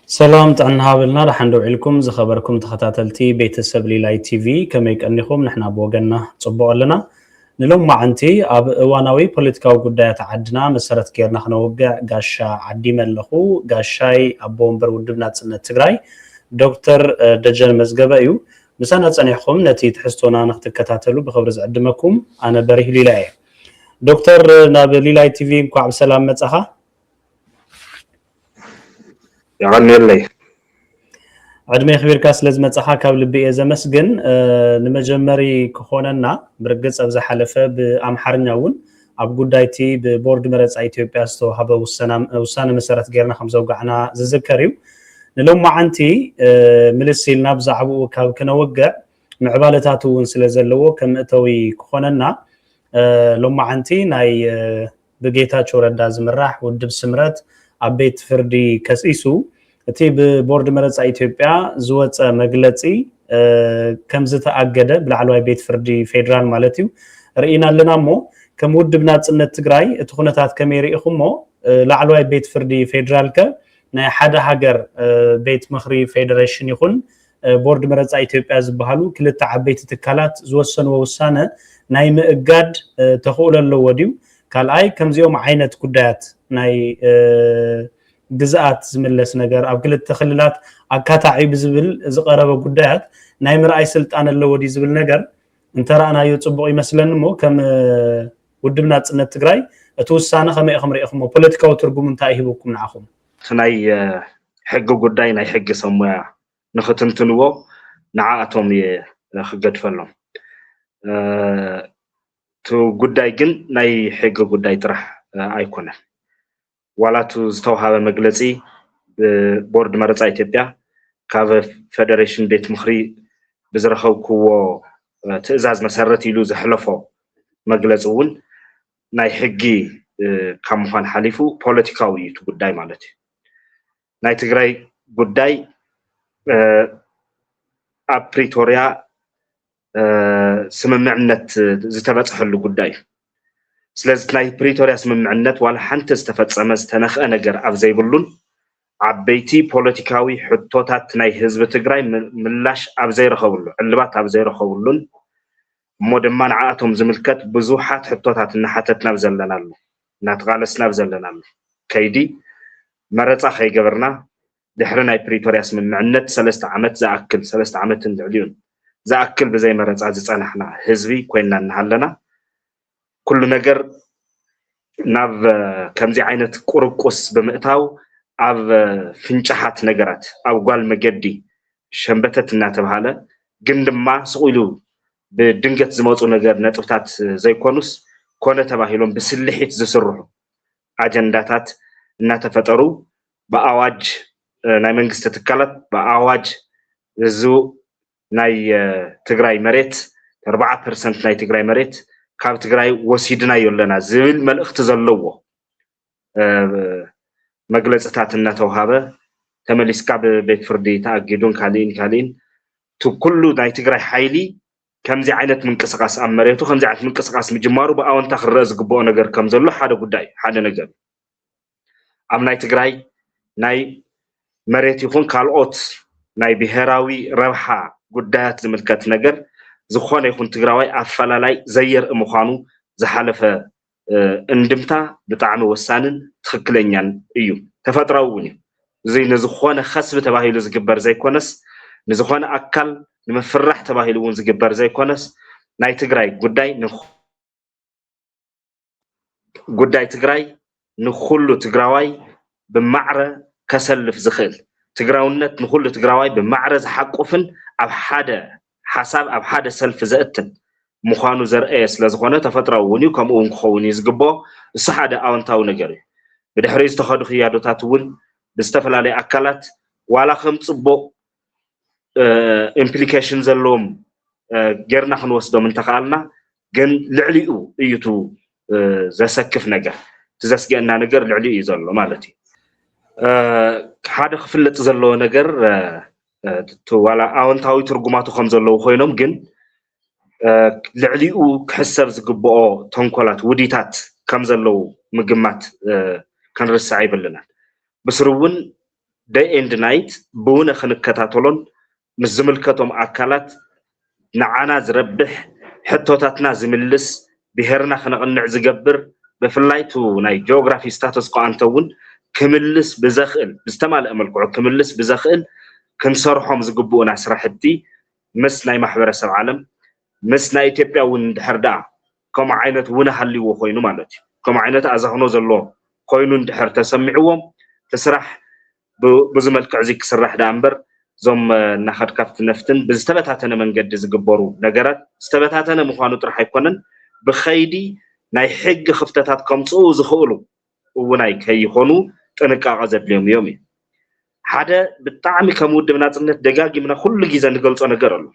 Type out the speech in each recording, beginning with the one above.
سلام تعنا هابلنا رح ندعو لكم زخبركم تخطاتلتي بيت السبلي لاي تي في كما يكنيكم نحنا بوغنا صبوا لنا نلوم معنتي اب اواناوي بوليتيكاو غدايات عدنا مسرت كيرنا خنوغا غاشا عدي ملخو غاشاي ابومبر ودبنا صنت تግራይ دكتور دجن مزغبا يو مسانا صنيحكم نتي تحستونا نختكتاتلو بخبر زعدمكم انا بريه ليلاي دكتور نابلي لاي تي في انكم بسلام مصخا يعني اللي عدمي خبير كاس لازم تصحى قبل بي زمسجن نمجمري كخوننا برقص ابز حلفه بامحرنا ون اب غدايتي ببورد مرص ايثيوبيا استو هبه وسانه مسرت غيرنا خمسه وقعنا زذكريو نلوم معنتي ملسيلنا بزعبو كاب كنوقع معبالتاتو ون سلازلو كمتوي كخوننا لوم معنتي ناي بغيتاچو ردا زمراح ودب سمرت ابيت فردي كسيسو تي ببورد مرص ايثيوبيا زوص مغلصي كمز تاغده بلعلواي بيت فردي فيدرال مالتيو رينا لنامو كمودبنا صنت تግራይ اتخونتات كميريخمو لعلواي بيت فردي فيدرال ك ناي حدا هاجر بيت مخري فيدريشن يكون بورد مرص ايثيوبيا زبحالو كلتا عبيت تكالات زوسن ووسانه ناي ماغاد تخوللو وديو كالاي كمزيوم عينت قدات ناي جزات زملس نجار أو كل التخللات أكاتعي بزبل زقرب قدات نايم رأي سلطان اللودي زبل نجار انت رأنا يتصبغي مثلا مو كم ودبنا تصنت تግራይ اتوسانه خمي خمري اخمو بوليتيكاو ترغم انت يهبكم معكم سناي حق قداي ناي حق سمويا نختنتنو نعاتهم يخقدفلهم تو قداي جن ناي حق قداي طرح ايكونه ولاتو زتوهابه مغلصي بورد مرص ايثيوبيا كاف فيدريشن بيت مخري بزرخوكو تئزاز مسرت يلو زحلفو مغلصون ناي حقي كمخان حليفو بوليتيكاوي تو غداي مالتي ناي تግራይ غداي ابريتوريا سممعنت زتبصحلو غداي سلاز ناي بريتوريا سممعنت ولا حنت استفصمه استنخ ነገር اب زيبلون عبيتي بوليتيكاوي حطوتات ناي حزب تግራይ ملاش اب زيرخبلو علبات اب زيرخبلون مودمان عاتهم زملكت بزوحات حطوتات نحتتنا بزلنالو ناتغالسنا بزلنالو كيدي مرصا خيغبرنا دحر ناي بريتوريا سممعنت 3 عامت زاكل 3 عامت ندعليون زاكل بزي مرصا زصنحنا حزبي كوينا نحلنا كل نجر ناف كمزي عينت قرقص بمئتاو اب فنچحات نجرات او قال مجدي شنبتت ناتبهاله ግን ድማ ስቁሉ በድንገት ዝመጹ ነገር ነጥብታት ዘይኮኑስ ኮነ ተባሂሎም በስልሒት ዝስርሑ አጀንዳታት እና ተፈጠሩ በአዋጅ ናይ መንግስት ተከላት በአዋጅ እዙ ናይ ትግራይ መሬት 4% ናይ ትግራይ መሬት ካብ ትግራይ ወሲድና ይለና ዝብል መልእክት ዘለዎ መግለጽታት እና ተውሃበ ተመሊስካ በቤት ፍርዲ ታግዱን ካሊን ኩሉ ናይ ትግራይ ሓይሊ ከምዚ ዓይነት ምንቅስቃስ ኣብ መሬቱ ከምዚ ዓይነት ምንቅስቃስ ምጅማሩ በአወንታ ክረዝ ግቦ ነገር ከም ዘሎ ሓደ ነገር ኣብ ናይ ትግራይ ናይ መሬት ይኹን ካልኦት ናይ ብሄራዊ ረብሓ ጉዳያት ዝምልከት ነገር ዝኾነ ይኹን ትግራዋይ ኣፈላላይ ዘየር ምዃኑ ዝሓለፈ እንድምታ ብጣዕሚ ወሳንን ትክክለኛን እዩ ተፈጥራውን እዚ ንዝኾነ خصብ ተባሂሉ ዝግበር ዘይኮነስ ንዝኾነ ኣካል ንምፍራሕ ተባሂሉ እውን ዝግበር ዘይኮነስ ናይ ትግራይ ጉዳይ ትግራይ ንኹሉ ትግራዋይ ብማዕረ ከሰልፍ ዝኽእል ትግራውነት ንኹሉ ትግራዋይ ብማዕረ ዝሓቆፍን ኣብ ሓደ حساب اب حدا سلف زأتن مخانو زرئي ስለዝኾነ ተፈጥራውን እዩ ከምኡን ክኸውን ይዝግቦ እሱ ሓደ ኣውንታው ነገር እዩ ብድሕሪ ዝተኸዱ ኽያዶታት እውን ብዝተፈላለዩ ኣካላት ዋላ ከም ጽቡቕ ኢምፕሊኬሽን ዘለዎም ጌርና ክንወስዶም እንተኻልና ግን ልዕሊኡ እዩቱ ዘሰክፍ ነገር ትዘስገና ነገር ልዕሊኡ እዩ ዘሎ ማለት እዩ ሓደ ክፍለጥ ዘለዎ ነገር ዋላ ኣውንታዊ ትርጉማቱ ከም ዘለዎ ኮይኖም ግን ልዕሊኡ ክሕሰብ ዝግብኦ ተንኮላት ውዲታት ከም ዘለው ምግማት كنرسع يبلنا بسرون day and night بونه خنكتاتولون مزملكتهم أكلات نعنا زربح حتوتاتنا زملس بهرنا خنقنع زجبر بفلايتو ناي جغرافي ستاتوس قانتون كملس بزخل بستمال أملكو كملس بزخل كنصرحهم زجبونا سرحتي مس ناي محبر سب عالم مس ناي إثيوبيا وندحردا كم عينت ونا حلي وخوينو مالتي كم عينت أزهنو زلو خوينو ندحر تسمعوهم تسرح بزمل كعزيك سرح دامبر زم ناخد كافت نفتن بزتبتاتنا من قد زجبرو نجارات استبتاتنا مخانو ترح يكونن بخيدي ناي حق خفتات كمصو زخولو وناي كي يخونو تنقع غزت اليوم يومي حدا بالطعم كمود من ناتنت دقاقي من كل جيزة نقلص أنا قرر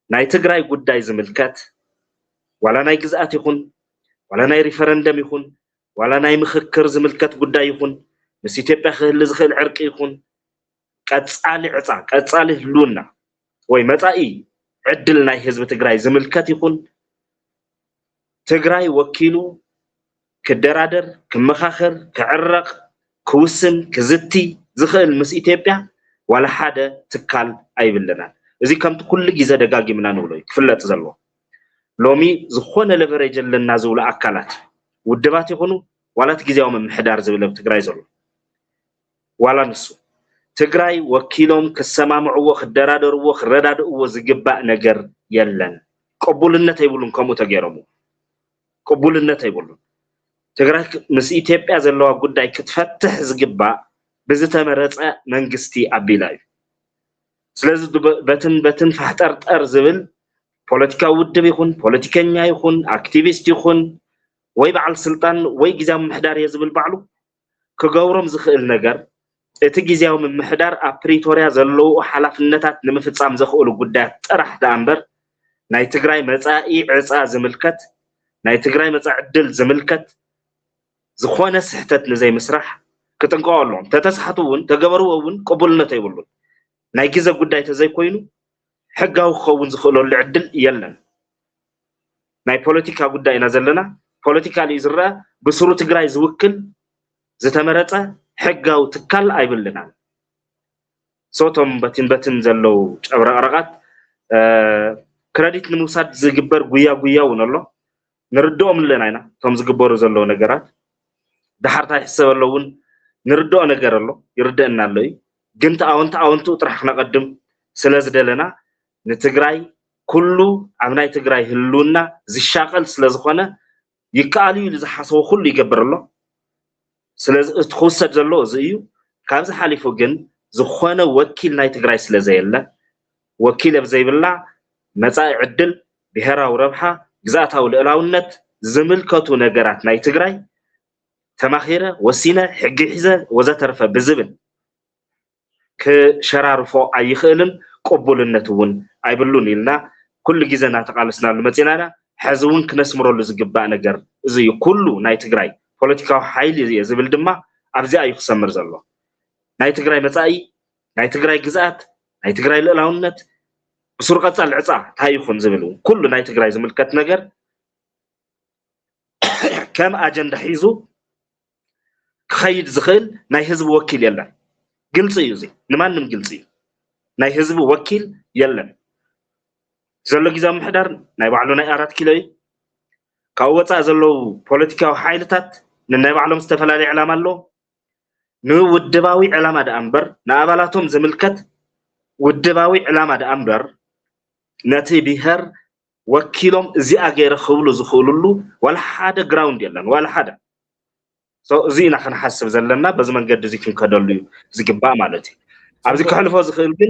ناي تقرأي قداي زملكات ولا ناي جزءات يخون ولا ناي ريفرندم يخون ولا ناي مخكر زملكات قداي يخون بس يتبع خل زخل عرق يخون كتصالي عصا كتصالي لونا وي متاي عدل ناي حزب تقراي زملكات يخون تقراي وكيلو كدرادر كمخاخر كعرق كوسن كزتي زخل مس إثيوبيا ولا حدا تكال أي بلنا إذا كنت كل جزء دقاقي منا نقوله كفلت زلوا لومي زخون لفريج لنا زولا أكلات والدبات يخونوا ولا تجزيهم من حدار زولا تقراي زلوا ولا نسو تقراي وكيلهم كالسمامع وخدرادر وخرداد وزقباء نجر يلن قبولنا تيبولون كمو تجرمو قبولنا تيبولون تقراي مس إثيوبيا زلوا قداي كتفتح زقباء بزتمرص منغستي ابيلاي سلازي بتن فحتر زبل ፖለቲካዊ ውድብ ይኹን ፖለቲከኛ ይኹን አክቲቪስት ይኹን ወይ በዓል ስልጣን ወይ ጊዜያዊ ምሕዳር የዝብል ባዕሉ ክገብሮም ዝኽእል ነገር እቲ ጊዜያዊ ምሕዳር ኣብ ፕሪቶሪያ ዘለዎ ሓላፍነታት ንምፍጻም ዘኽእሉ ጉዳያት ጥራሕ ዳንበር ናይ ትግራይ መጻኢ ዕጻ ዝምልከት ናይ ትግራይ መጻኢ ዕድል ዝምልከት ዝኾነ ስሕተት ንዘይ ምስራሕ كتنقولهم تتسحتون تجبرون قبولنا تيبلون نايجيز قداي تزاي كوينو حقه خوون زخلو العدل يلن ناي بوليتيكا قداي نازلنا بوليتيكا ليزرا بسرو تجراي زوكل زتمرطه حقه تكال ايبلنا صوتهم بتن زلو ابرقرقات كريديت نموساد زغبر غويا ونلو نردوم لناينا توم زغبرو زلو نغرات دحرتا يحسبلون نردو نغرلو يردنا لي جنت اونتو طرح نقدم سلازدلنا نتግራይ كل عمناي تግራይ هلونا زشاقل سلازخونه يقالي لزحسو كل يغبرلو سلاز تخوسد زلو زيو كابز حاليفو جن زخونه وكيل ناي تግራይ سلازيله وكيل بزيبلا مصاي عدل بهراو ربحه ግዛታው ልዕላውነት ዝምልከቱ ነገራት ናይ ትግራይ تماخيرة وسيلة حق حزة وزترفة بزبن كشرارفو أي خيلن قبول النتون أي بلون إلنا كل جزنا تقالسنا المتينانا حزون كنسمرو لزقباء نجر زي كله ناي تجراي بوليتيكا حيل زي زبل دما أبزي أي خصم مرز الله ناي تجراي متاعي ناي تجراي جزات ناي تجراي للاونت بسرقة العصا هاي يخون زبلون كله ناي تجراي زملكت نجر كم أجندة حيزو خيد زخل ناي حزب وكيل يلا قلصي يوزي نمانم قلصي ناي حزب وكيل يلا زلو جزا محدار ناي بعلو ناي 4 كيلو كاوصا زلو بوليتيكاو حيلتات ناي بعلو مستفلالي علامه الله نو ودباوي علامه د انبر نابالاتهم زملكت ودباوي علامه د انبر نتي بهر وكيلهم زي اغير خبلو زخوللو ولا حدا جراوند يلن ولا حدا سو زينا خنحسب زلنا بزمن قد زيكم كدلو زقبا مالتي ابزي كحلفو زخيل بن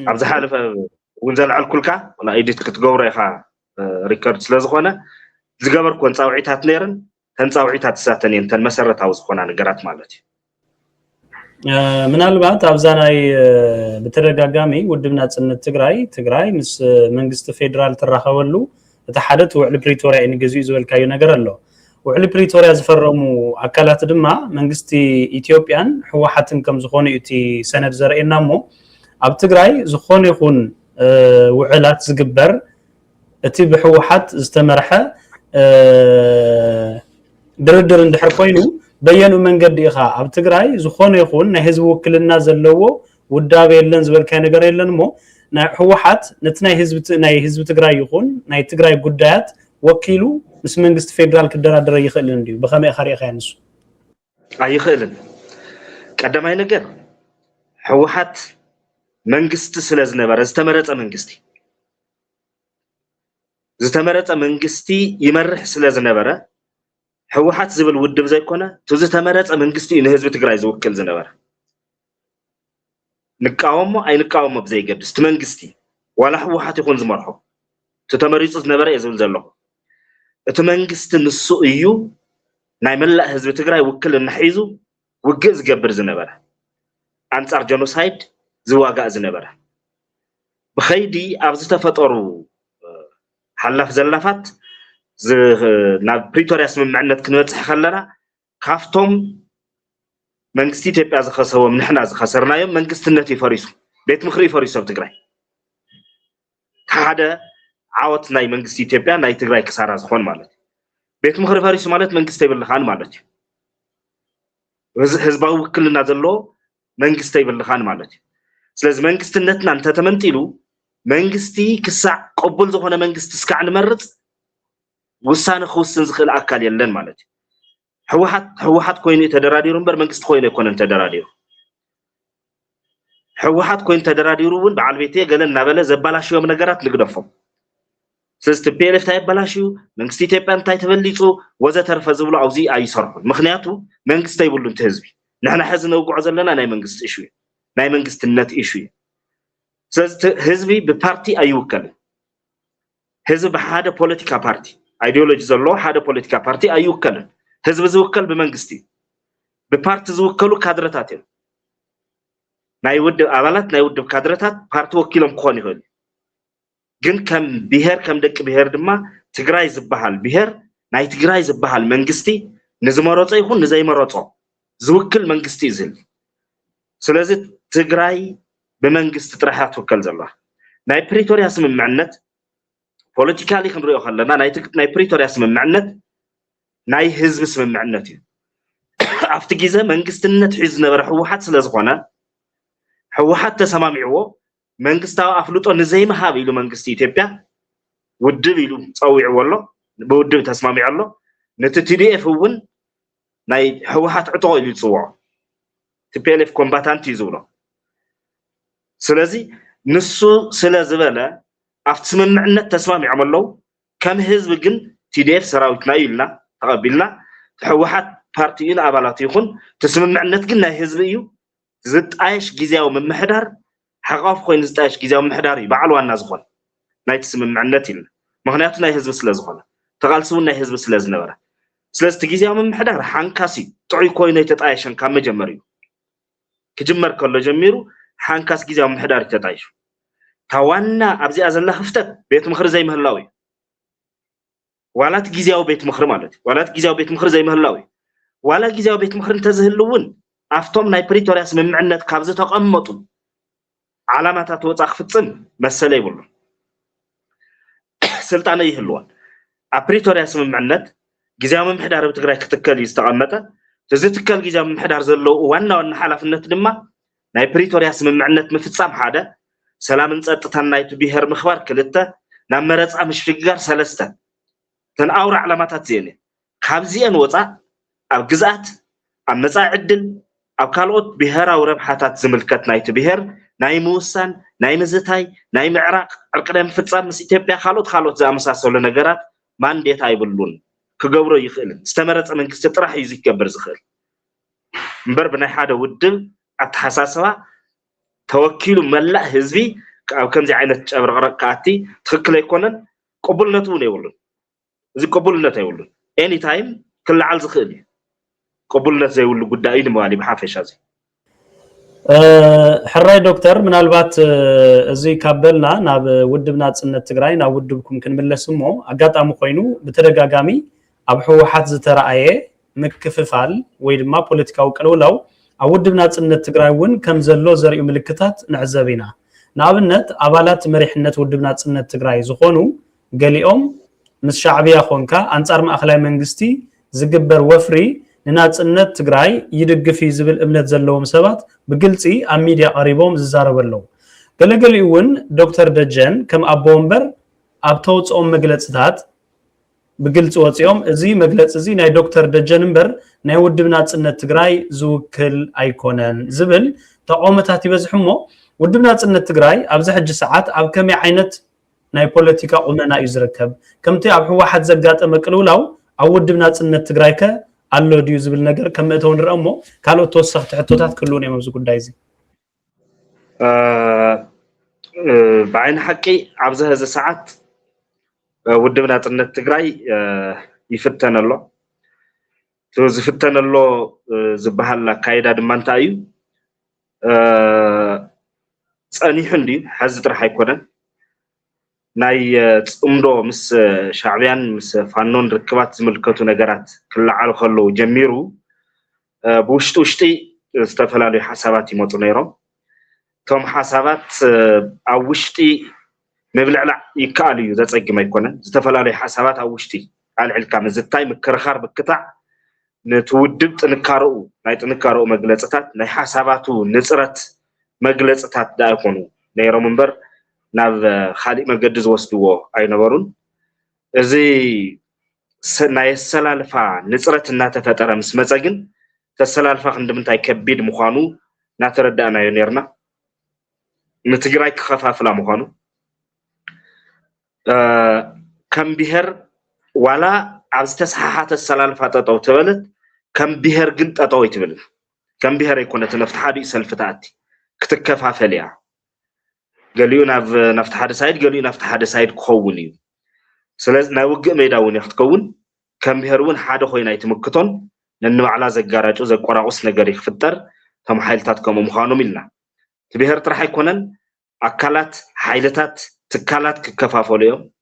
ابزي حلفه ونزل على الكلكا ولا ايديت كتغورا يخا ريكورد سلازخونه زغبر كون صاوعيتات نيرن تنصاوعيتات ساتن انتن مسرتاو زخونا نغرات مالتي ምናልባት አብዛናይ በተደጋጋሚ ውድብና ጽነት ትግራይ ምስ መንግስት ፌደራል ተራኸበሉ ተሐደት ውዕል ፕሪቶሪያ እንግዙ ይዝበልካዩ ነገር አለ ውዕል ፕሪቶሪያ ዝፈረሙ አካላት ድማ መንግስት ኢትዮጵያን ህወሓትን ከም ዝኾነ እቲ ሰነድ ዘርኤናሞ ኣብ ትግራይ ዝኾነ ይኹን ውዕላት ዝግበር እቲ ብህወሓት ዝተመርሐ ድርድር እንድሕር ኮይኑ በየኑ መንገድ ይኻ ኣብ ትግራይ ዝኾነ ይኹን ናይ ህዝብ ውክልና ዘለዎ ውዳበ የለን ዝበልካ ነገር የለንሞ ናይ ህወሓት ነቲ ናይ ህዝብ ትግራይ ይኹን ናይ ትግራይ ጉዳያት ወኪሉ ምስ መንግስቲ ፌደራል ክደራደር ይኽእልን እንዲዩ በኸመይ ኸሪኻ ያንሱ ኣይኽእልን ቀዳማይ ነገር ህወሓት መንግስቲ ስለዝነበረ ዝተመረፀ መንግስቲ ይመርሕ ስለዝነበረ ህወሓት ዝብል ውድብ ዘይኮነ ተዝተመረፀ መንግስቲ ንህዝቢ ትግራይ ዝውክል ዝነበረ ንቃወሞ ኣይንቃወሞ ብዘይገድስ እቲ መንግስቲ ዋላ ህወሓት ይኹን ዝመርሖ ተተመሪፁ ዝነበረ የዝብል ዘሎ እቲ መንግስቲ ንሱ እዩ ናይ መላእ ህዝቢ ትግራይ ውክልና ሒዙ ውግእ ዝገብር ዝነበረ አንጻር ጀኖሳይድ ዝዋጋእ ዝነበረ ብኸይዲ ኣብ ዝተፈጠሩ ሓላፍ ዘላፋት ናብ ፕሪቶሪያ ስምምዕነት ክንበፅሕ ከለና ካፍቶም መንግስቲ ኢትዮጵያ ዝኸሰቦም ንሕና ዝኸሰርናዮም መንግስትነት ይፈሪሱ ቤት ምክሪ ይፈሪሱ ኣብ ትግራይ ሓደ ዓወት ናይ መንግስቲ ኢትዮጵያ ናይ ትግራይ ክሳራ ዝኾን ማለት ቤት ምክሪ ፈሪሱ ማለት መንግስቲ ይብልኻን ማለት ህዝባዊ ውክልና ዘለዎ መንግስቲ ይብልኻን ማለት ስለዚ መንግስትነትና እንተተመንጢሉ መንግስቲ ክሳዕ ቅቡል ዝኾነ መንግስቲ እስካዕ ንመርፅ ውሳነ ክውስን ዝኽእል ኣካል የለን ማለት ህወሓት ኮይኑ ተደራዲሩ እምበር መንግስቲ ኮይኑ ኣይኮነን ተደራዲሩ ህወሓት ኮይኑ ተደራዲሩ እውን በዓል ቤቴ ገለ እናበለ ዘባላሽዮም ነገራት ንግደፎም ስለዚ ቲፒኤልኤፍ እንታይ ይባላሽዩ መንግስቲ ኢትዮጵያ እንታይ ተበሊፁ ወዘተርፈ ዝብሉ ኣብዚ ኣይሰርሑን ምክንያቱ መንግስቲ ኣይብሉ እቲ ህዝቢ ንሕና ሕዚ ነውግዖ ዘለና ናይ መንግስቲ ኢሹ እዩ ናይ መንግስትነት ኢሹ እዩ ስለዚ ህዝቢ ብፓርቲ ኣይውከልን ህዝቢ ብሓደ ፖለቲካ ፓርቲ አይዲዮሎጂ ዘለዎ ሓደ ፖለቲካ ፓርቲ ኣይውከልን ህዝቢ ዝውከል ብመንግስቲ ብፓርቲ ዝውከሉ ካድረታት እዮም ናይ ውድብ ኣባላት ናይ ውድብ ካድረታት ፓርቲ ወኪሎም ክኾን ይኽእል ግን ከም ብሄር ከም ደቂ ብሄር ድማ ትግራይ ዝበሃል ብሄር ናይ ትግራይ ዝበሃል መንግስቲ ንዝመረፆ ይኹን ንዘይመረፆ ዝውክል መንግስቲ እዩ ዝህል ስለዚ ትግራይ ብመንግስቲ ጥራሕ ትውከል ዘላ ናይ ፕሪቶሪያ ስምምዕነት ፖለቲካሊ ክንሪኦ ከለና ናይ ፕሪቶሪያ ስምምዕነት ናይ ህዝቢ ስምምዕነት እዩ ኣብቲ ግዜ መንግስትነት ሒዙ ዝነበረ ህወሓት ስለዝኾነ ህወሓት ተሰማሚዕዎ መንግስታዊ ኣፍልጦ ንዘይመሃብ ኢሉ መንግስቲ ኢትዮጵያ ውድብ ኢሉ ፀዊዕዎ ኣሎ ብውድብ ተስማሚዑ ኣሎ ነቲ ቲዲኤፍ እውን ናይ ህወሓት ዕጥቆ ኢሉ ይፅውዖ ቲፒኤልኤፍ ኮምባታንት እዩ ዝብሎ ስለዚ ንሱ ስለዝበለ ኣብቲ ስምምዕነት ተስማሚዖም ኣለዉ ከም ህዝቢ ግን ቲዲኤፍ ሰራዊትና እዩ ኢልና ተቐቢልና ህወሓት ፓርቲ እዩ ንኣባላት ይኹን እቲ ስምምዕነት ግን ናይ ህዝቢ እዩ ዝጣየሽ ግዝያዊ ምምሕዳር ሓቃፍ ኮይኑ ዝጣየሽ ግዝያዊ ምምሕዳር እዩ በዓል ዋና ዝኾነ ናይቲ ስምምዕነት ኢልና ምክንያቱ ናይ ህዝቢ ስለዝኾነ ተቓልሲ እውን ናይ ህዝቢ ስለዝነበረ ስለዚ እቲ ግዝያዊ ምምሕዳር ሓንካሲ ጥዑይ ኮይኑ የተጣየሸን ካብ መጀመርዩ ክጅመር ከሎ ጀሚሩ ሓንካስ ግዝያዊ ምምሕዳር ተጣይሹ ታዋና ኣብዚኣ ዘላ ክፍተት ቤት ምክሪ ዘይምህላው እዩ ዋላት ግዝያዊ ቤት ምክሪ ማለት እዩ ዋላት ግዝያዊ ቤት ምክሪ ዘይምህላው እዩ ዋላ ግዝያዊ ቤት ምክሪ እንተዝህሉ እውን ኣብቶም ናይ ፕሪቶሪያ ስምምዕነት ካብ ዝተቐመጡ ዓላማታት ወፃ ክፍፅም መሰለ ይብሉ ስልጣነ ይህልዋን ኣብ ፕሪቶሪያ ስምምዕነት ግዝያዊ ምምሕዳር ኣብ ትግራይ ክትከል እዩ ዝተቐመጠ እዚ ትከል ግዝያዊ ምምሕዳር ዘለዎ ዋና ሓላፍነት ድማ ናይ ፕሪቶሪያ ስምምዕነት ምፍፃም ሓደ ሰላምን ፀጥታን ናይቲ ብሄር ምኽባር ክልተ ናብ መረፃ ምሽግጋር ሰለስተ ተን ኣውራ ዓላማታት እዚአን ካብዚአን ወፃእ ኣብ ግዝኣት ኣብ መፃኢ ዕድል ኣብ ካልኦት ብሄራዊ ረብሓታት ዝምልከት ናይቲ ብሄር ናይ ምውሳን ናይ ምዝታይ ናይ ምዕራቅ ዕርቅደ ምፍፃም ምስ ኢትዮጵያ ካልኦት ዝኣመሳሰሉ ነገራት ማንዴት ኣይብሉን ክገብሮ ይኽእልን ዝተመረፀ መንግስቲ ጥራሕ እዩ ዝገብር ዝኽእል እምበር ብናይ ሓደ ውድብ ኣተሓሳስባ ተወኪሉ መላእ ህዝቢ ኣብ ከምዚ ዓይነት ጨብረቕረቅ ከኣቲ ትክክል ኣይኮነን ቅቡልነት እውን የብሉን እዚ ቅቡልነት ኣይብሉን ኤኒ ታይም ክለዓል ዝኽእል እዩ ቅቡልነት ዘይብሉ ጉዳይ እዩ ንምባል ብሓፈሻ እዚ ሕራይ ዶክተር ምናልባት እዚ ካበልና ናብ ውድብ ናጽነት ትግራይ ናብ ውድብኩም ክንምለስ እሞ ኣጋጣሚ ኮይኑ ብተደጋጋሚ ኣብ ህወሓት ዝተረኣየ ምክፍፋል ወይ ድማ ፖለቲካዊ ቅልውላው ኣብ ውድብ ናጽነት ትግራይ እውን ከም ዘሎ ዘርእዩ ምልክታት ንዕዘብ ኢና ንኣብነት ኣባላት መሪሕነት ውድብ ናጽነት ትግራይ ዝኾኑ ገሊኦም ምስ ሻዕብያ ኾንካ ኣንጻር ማእኸላይ መንግስቲ ዝግበር ወፍሪ ንናጽነት ትግራይ ይድግፍ ይዝብል እምነት ዘለዎም ሰባት ብግልጺ ኣብ ሚድያ ቀሪቦም ዝዛረበለው ገለገሊውን ዶክተር ደጀን ከም ኣቦ ወንበር ኣብ ተውጽኦም መግለጽታት بقلت وصيهم زي مجلس زي ناي دكتور دجنبر ناي ودب ناصنت تግራይ ዝውክል ኣይኮነን ዝብል ተቆመታት ይበዝሕሞ ودب ناصنت تግራይ ኣብዚ ሕጂ ሰዓት ኣብ ከመይ ዓይነት ናይ ፖለቲካ ቁመና እዩ ዝርከብ ከምቲ ኣብ ህወሓት ዘጋጠመ ቅልውላው ኣብ ودب ناصنت تግራይ ከ ኣሎ ዲዩ ዝብል ነገር ከም እተው ንረእሞ ካልኦት ተወሰኽቲ ሕቶታት ክልውን እዮም ኣብዚ ጉዳይ እዚ بعين حقي ኣብዚ ህዚ ሰዓት ودب ناصنت تግራይ يفتن الله ዝፍተን ኣሎ ዝበሃል ካይዳ ድማ እንታይ እዩ ጸኒሕ እንዲ ሓዝ ጥራሕ ኣይኮነን ናይ ጽምዶ ምስ ሻዕብያን ምስ ፋኖን ርክባት ዝምልከቱ ነገራት ክለዓሉ ከለው ጀሚሩ ብውሽጢ ዝተፈላለዩ ሓሳባት ይመጡ ነይሮም ቶም ሓሳባት ኣብ ውሽጢ መብልዕላዕ ይካኣል እዩ ዘጸግም ኣይኮነን ዝተፈላለዩ ሓሳባት ኣብ ውሽጢ ኣልዕልካ ምዝታይ ምክርኻር ብክታዕ نتودب تنكارو ناي تنكارو مجلسات ناي حساباتو نصرت مجلسات دا يكونوا نيرو منبر ناف خالق مجدز وسدو اي نبرون ازي ناي سلالفا نصرت نا تفطر مس مصغن تسلالفا خندمنتاي كبيد مخانو ناتردانا ينيرنا نتግራይ ክኸፋፍላ مخانو كم بهر ولا عبز تسححات السلالفة تطو تبلت كم بهر قنت أطوي تبلت كم بهر يكون تنفت حادي سلفتاتي كتكفها فليا قاليو نفت حاد سايد قاليو نفت حاد سايد كخونيو سلاز ناوقع ميداون يختكون كم بهرون حاد خوينا يتمكتون لأنه على زقاراجو زقوراغوس نقاريخ فتر تم حيلتاتكم ومخانو ملنا تبهر ترح يكونن أكالات حيلتات تكالات ككفها فليو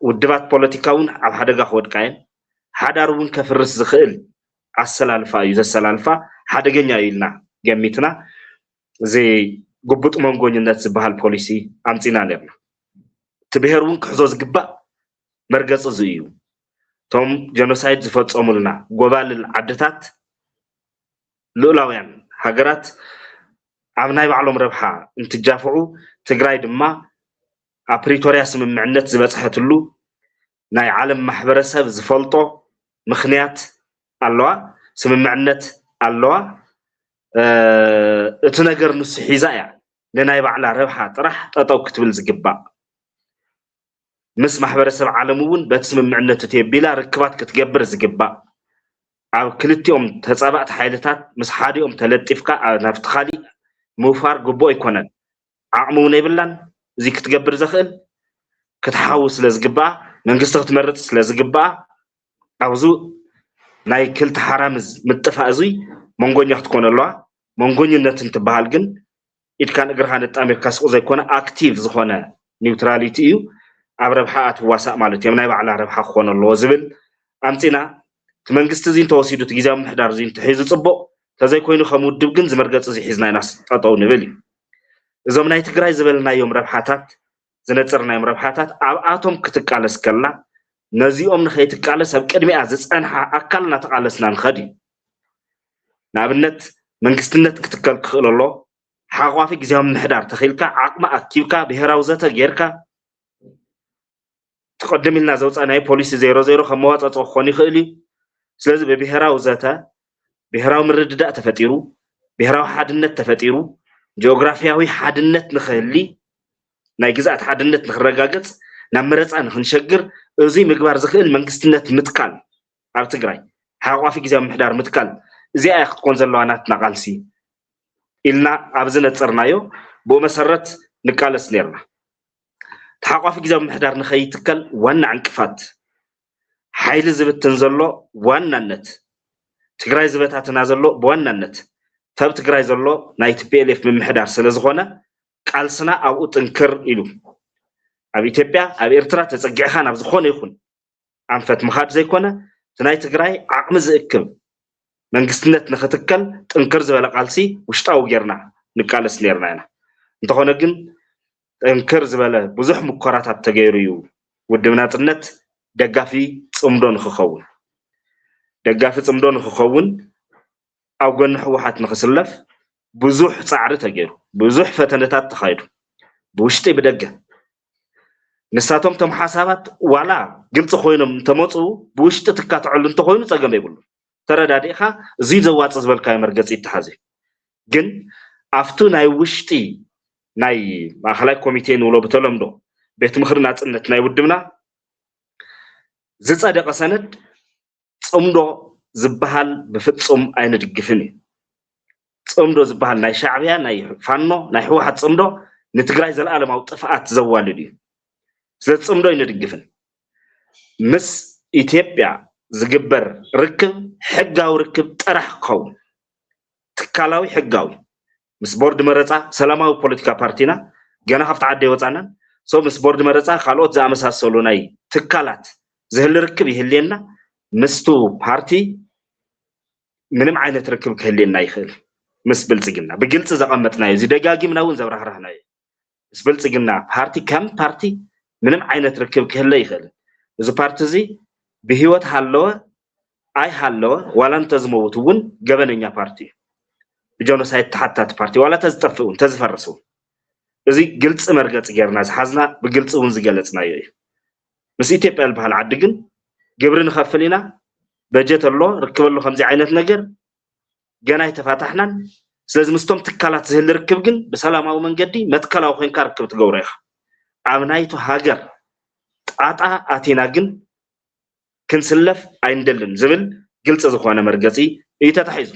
ودبات بوليتيكاون على حدقة خود كاين حدارون كفرس زخيل السلالفة يوز السلالفة حدقنيا يلنا جميتنا زي قبط منقون الناس بهال بوليسي أمتنا لنا تبهرون كحزوز قبا مرقص زيو توم جنوسايد زفوت أمولنا قبال العدتات لولاوين هاجرات عمناي بعلم ربحا انتجافعو تقراي دما أبريتوريا سممعنت زبطحتلو ناي عالم محبرسب زفلطو مخنيات اللوا سممعنت اللوا اتنقر نص حيزايا لناي بعلا ربحا طرح تطو كتبل زقبا مس محبرسب عالمون بات سممعنت تيبيلا ركبات كتقبر زقبا او كلتيوم تصابعت حيلتات مس حاديوم تلتفكا نفتخالي موفار قبو يكونن عقمون يبلان زي كتقبر زخل كتحاوس لزقبا منقصة تمرت لزقبا أوزو ناي كلت حرامز متفق زي منقون يحتكون الله منقون ينتن تبهالجن إذ كان إجرها نتأمر كسر زي كونه أكتيف زخونه نيوتراليتيو أبرب حقات واسع مالتي مناي بعلى رب حق خون الله زبل أمتنا تمنقصة زين توصيدو تجزاهم محدار زين تحيز تصبو تزاي كوينو خمود دبجن زمرقصة زي حزنا ناس أطاو نبلي إذا مناي تقرأي زبلنا يوم ربحاتات زنتصرنا يوم ربحاتات أتوم كتقالس كلا نزيهم نخيت تقالس بقدمي أزز أنها أكلنا تقالسنا نخدي نابنت من كستنت كتقال كخل الله حقوافي جزيهم نحدار تخيلك عقم أكيوكا بهراوزة غيركا تقدم لنا زوج أنا بوليس 00 خموات أتوخوني خيلي سلازم بهراوزة بهراو مردداء تفتيرو بهراو حادنت تفتيرو جغرافياوي حادنت نخلي ناي جزات حادنت نخرجاجت نمرت أنا خنشجر زي مقبار زخيل منكستنت متكال على تجري حقوافي جزء محدار متكال زي أخذ كونزلوانات نقالسي إلنا عبزنا تصرنايو بمسرت نقالس نيرنا حقوافي جزء محدار نخي تكال وانا عنكفات حيل زبت تنزلو وانا النت تجري زبتها تنازلو بوانا النت تبت تجري زلو نايت بيلف من محدار سلزخونه قالسنا أو تنكر إلو أبي إثيوبيا أبي إرترا تسجع خان أبز خون يخون عم فت مخاط زي كونه تناي تجري عقم زئكم من قصنت نختكل تنكر زبالة قالسي وشتاو جرنا نقالس نيرنا أنا أنت خونه جن تنكر زبالة بزح مقارات التغيريو ودمنات النت دقافي صمدون خخون ደጋፊ ጽምዶ ንክኸውን ኣብ ጎኒ ሕወሓት ንክስለፍ ብዙሕ ጻዕሪ ተገይሩ ብዙሕ ፈተነታት ተኻይዱ ብውሽጢ ብደገ ንሳቶም ቶም ሓሳባት ዋላ ግልጽ ኮይኖም ተመጹ ብውሽጢ ትካትዕሉ እንተኮይኑ ጸገም ይብሉ ተረዳዲኻ እዚ ዘዋጽ ዝበልካዮ መርገጺ ይተሓዘ ግን ኣፍቱ ናይ ውሽጢ ናይ ማእከላይ ኮሚቴ ንብሎ ብተለምዶ ቤት ምክሪ ናጽነት ናይ ውድብና ዝጸደቀ ሰነድ ጽምዶ ዝበሃል ብፍጹም ኣይንድግፍን ጽምዶ ዝበሃል ናይ ሻዕብያ ናይ ፋኖ ናይ ሕወሓት ጽምዶ ንትግራይ ዘለዓለማዊ ጥፍኣት ዘዋልድ እዩ ስለ ጽምዶ ኣይንድግፍን ምስ ኢትዮጵያ ዝግበር ርክብ ሕጋዊ ርክብ ጥራሕ ክኸውን ትካላዊ ሕጋዊ ምስ ቦርድ መረፃ ሰላማዊ ፖለቲካ ፓርቲና ገና ካብቲ ዓዲ ወፃና ሶ ምስ ቦርድ መረፃ ካልኦት ዝኣመሳሰሉ ናይ ትካላት ዝህሊ ርክብ ይህልየና ምስቱ ፓርቲ ምንም ዓይነት ርክብ ክህልየና ይኽእል ምስ ብልጽግና ብግልጽ ዘቐመጥናዮ እዚ ደጋጊምና እውን ዘብራህራህናዮ ምስ ብልጽግና ፓርቲ ከም ፓርቲ ምንም ዓይነት ርክብ ክህለ ይኽእል እዚ ፓርቲ እዚ ብህይወት ሃለወ ኣይ ሃለወ ዋላ እንተዝመውት እውን ገበነኛ ፓርቲ ብጆኖሳይድ ተሓታት ፓርቲ ዋላ ተዝጠፍኡ ተዝፈርሱ እዚ ግልጽ መርገጽ ጌርና ዝሓዝና ብግልጽ እውን ዝገለጽናዮ እዩ ምስ ኢትዮጵያ ዝበሃል ዓዲ ግን ግብሪ ንኸፍል ኢና በጀት ኣሎ ርክበሉ ከምዚ ዓይነት ነገር ገና ይተፋታሕናን ስለዚ ምስቶም ትካላት ዝህሊ ርክብ ግን ብሰላማዊ መንገዲ መትከላዊ ኮይንካ ርክብ ትገብሮ ኢኻ ኣብ ናይቱ ሃገር ጣጣ ኣቲና ግን ክንስለፍ ኣይንደልን ዝብል ግልጽ ዝኾነ መርገጺ እዩ ተታሒዙ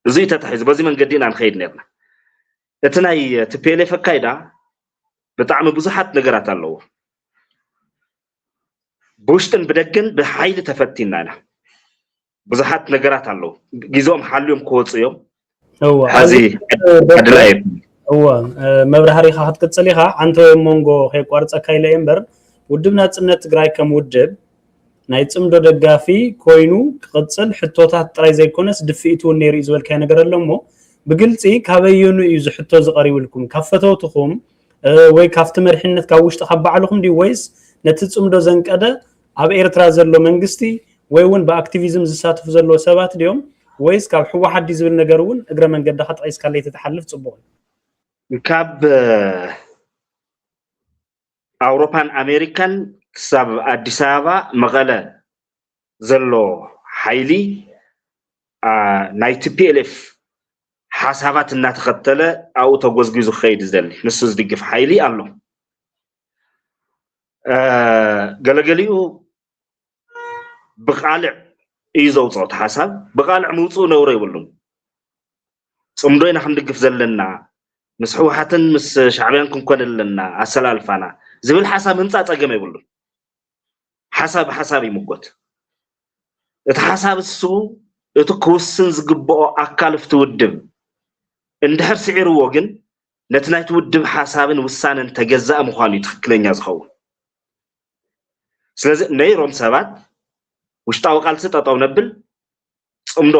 እዚ ተታሒዙ በዚ መንገዲ ኢና ንኸይድ ነርና እቲ ናይ TPLF ኣካይዳ ብጣዕሚ ብዙሓት ነገራት ኣለዎ ብውሽጥን ብደገን ብሓይሊ ተፈቲና ኢና ብዙሓት ነገራት ኣለዎ ግዜኦም ሓልዮም ክወፁ እዮም ሕዚ ኣድላይ መብራህሪኻ ክትቅጽል ኢኻ አንተ ሞንጎ ከይቋርጸካ ኢለ እምበር ውድብ ናጽነት ትግራይ ከም ውድብ ናይ ጽምዶ ደጋፊ ኮይኑ ክቅጽል ሕቶታት ጥራይ ዘይኮነስ ድፍኢቱ ነይሩ ዝበልካይ ነገር ኣለሞ ብግልጽ ካበየኑ እዩ ዝሕቶ ዝቀሪብልኩም ካፈተውትኩም ወይ ካፍቲ መርሕነት ካብ ውሽጢ ካብዓልኩም ዲ ወይስ ነቲ ጽምዶ ዘንቀደ ኣብ ኤርትራ ዘሎ መንግስቲ ወይ እውን በአክቲቪዝም ዝሳተፉ ዘሎ ሰባት ዲዮም ወይስ ካብ ሕወሓት ዲ ዝብል ነገር እውን እግረ መንገዲ ኸጥቂስካ ለይ ተተሓልፍ ጽቡቕ ካብ ኣውሮፓን ኣሜሪካን ክሳብ ኣዲስ አበባ መቐለ ዘሎ ሓይሊ ናይ TPLF ሓሳባት እናተኸተለ ኣብኡ ተጎዝጊዙ ክኸይድ ዝደሊ ንሱ ዝድግፍ ሓይሊ ኣሎ ገለገሊኡ ብቃልዕ እዩ ዘውፅኦ እቲ ሓሳብ ብቃልዕ ምውፅኡ ነውሮ ይብሉን ጽምዶ ኢና ክንድግፍ ዘለና ምስ ሕወሓትን ምስ ሻዕብያን ክንኮን ኣለና ኣሰላልፋና ዝብል ሓሳብ ህንፃ ፀገም ይብሉን ሓሳብ ይምጎት እቲ ሓሳብ እሱ እቲ ክውስን ዝግብኦ ኣካል ፍቲ ውድብ እንድሕር ስዒርዎ ግን ነቲ ናይቲ ውድብ ሓሳብን ውሳነን ተገዛእ ምዃኑ እዩ ትክክለኛ ዝኸውን ስለዚ ነይሮም ሰባት ውሽጣዊ ቃልሲ ጠጠው ነብል ጽምዶ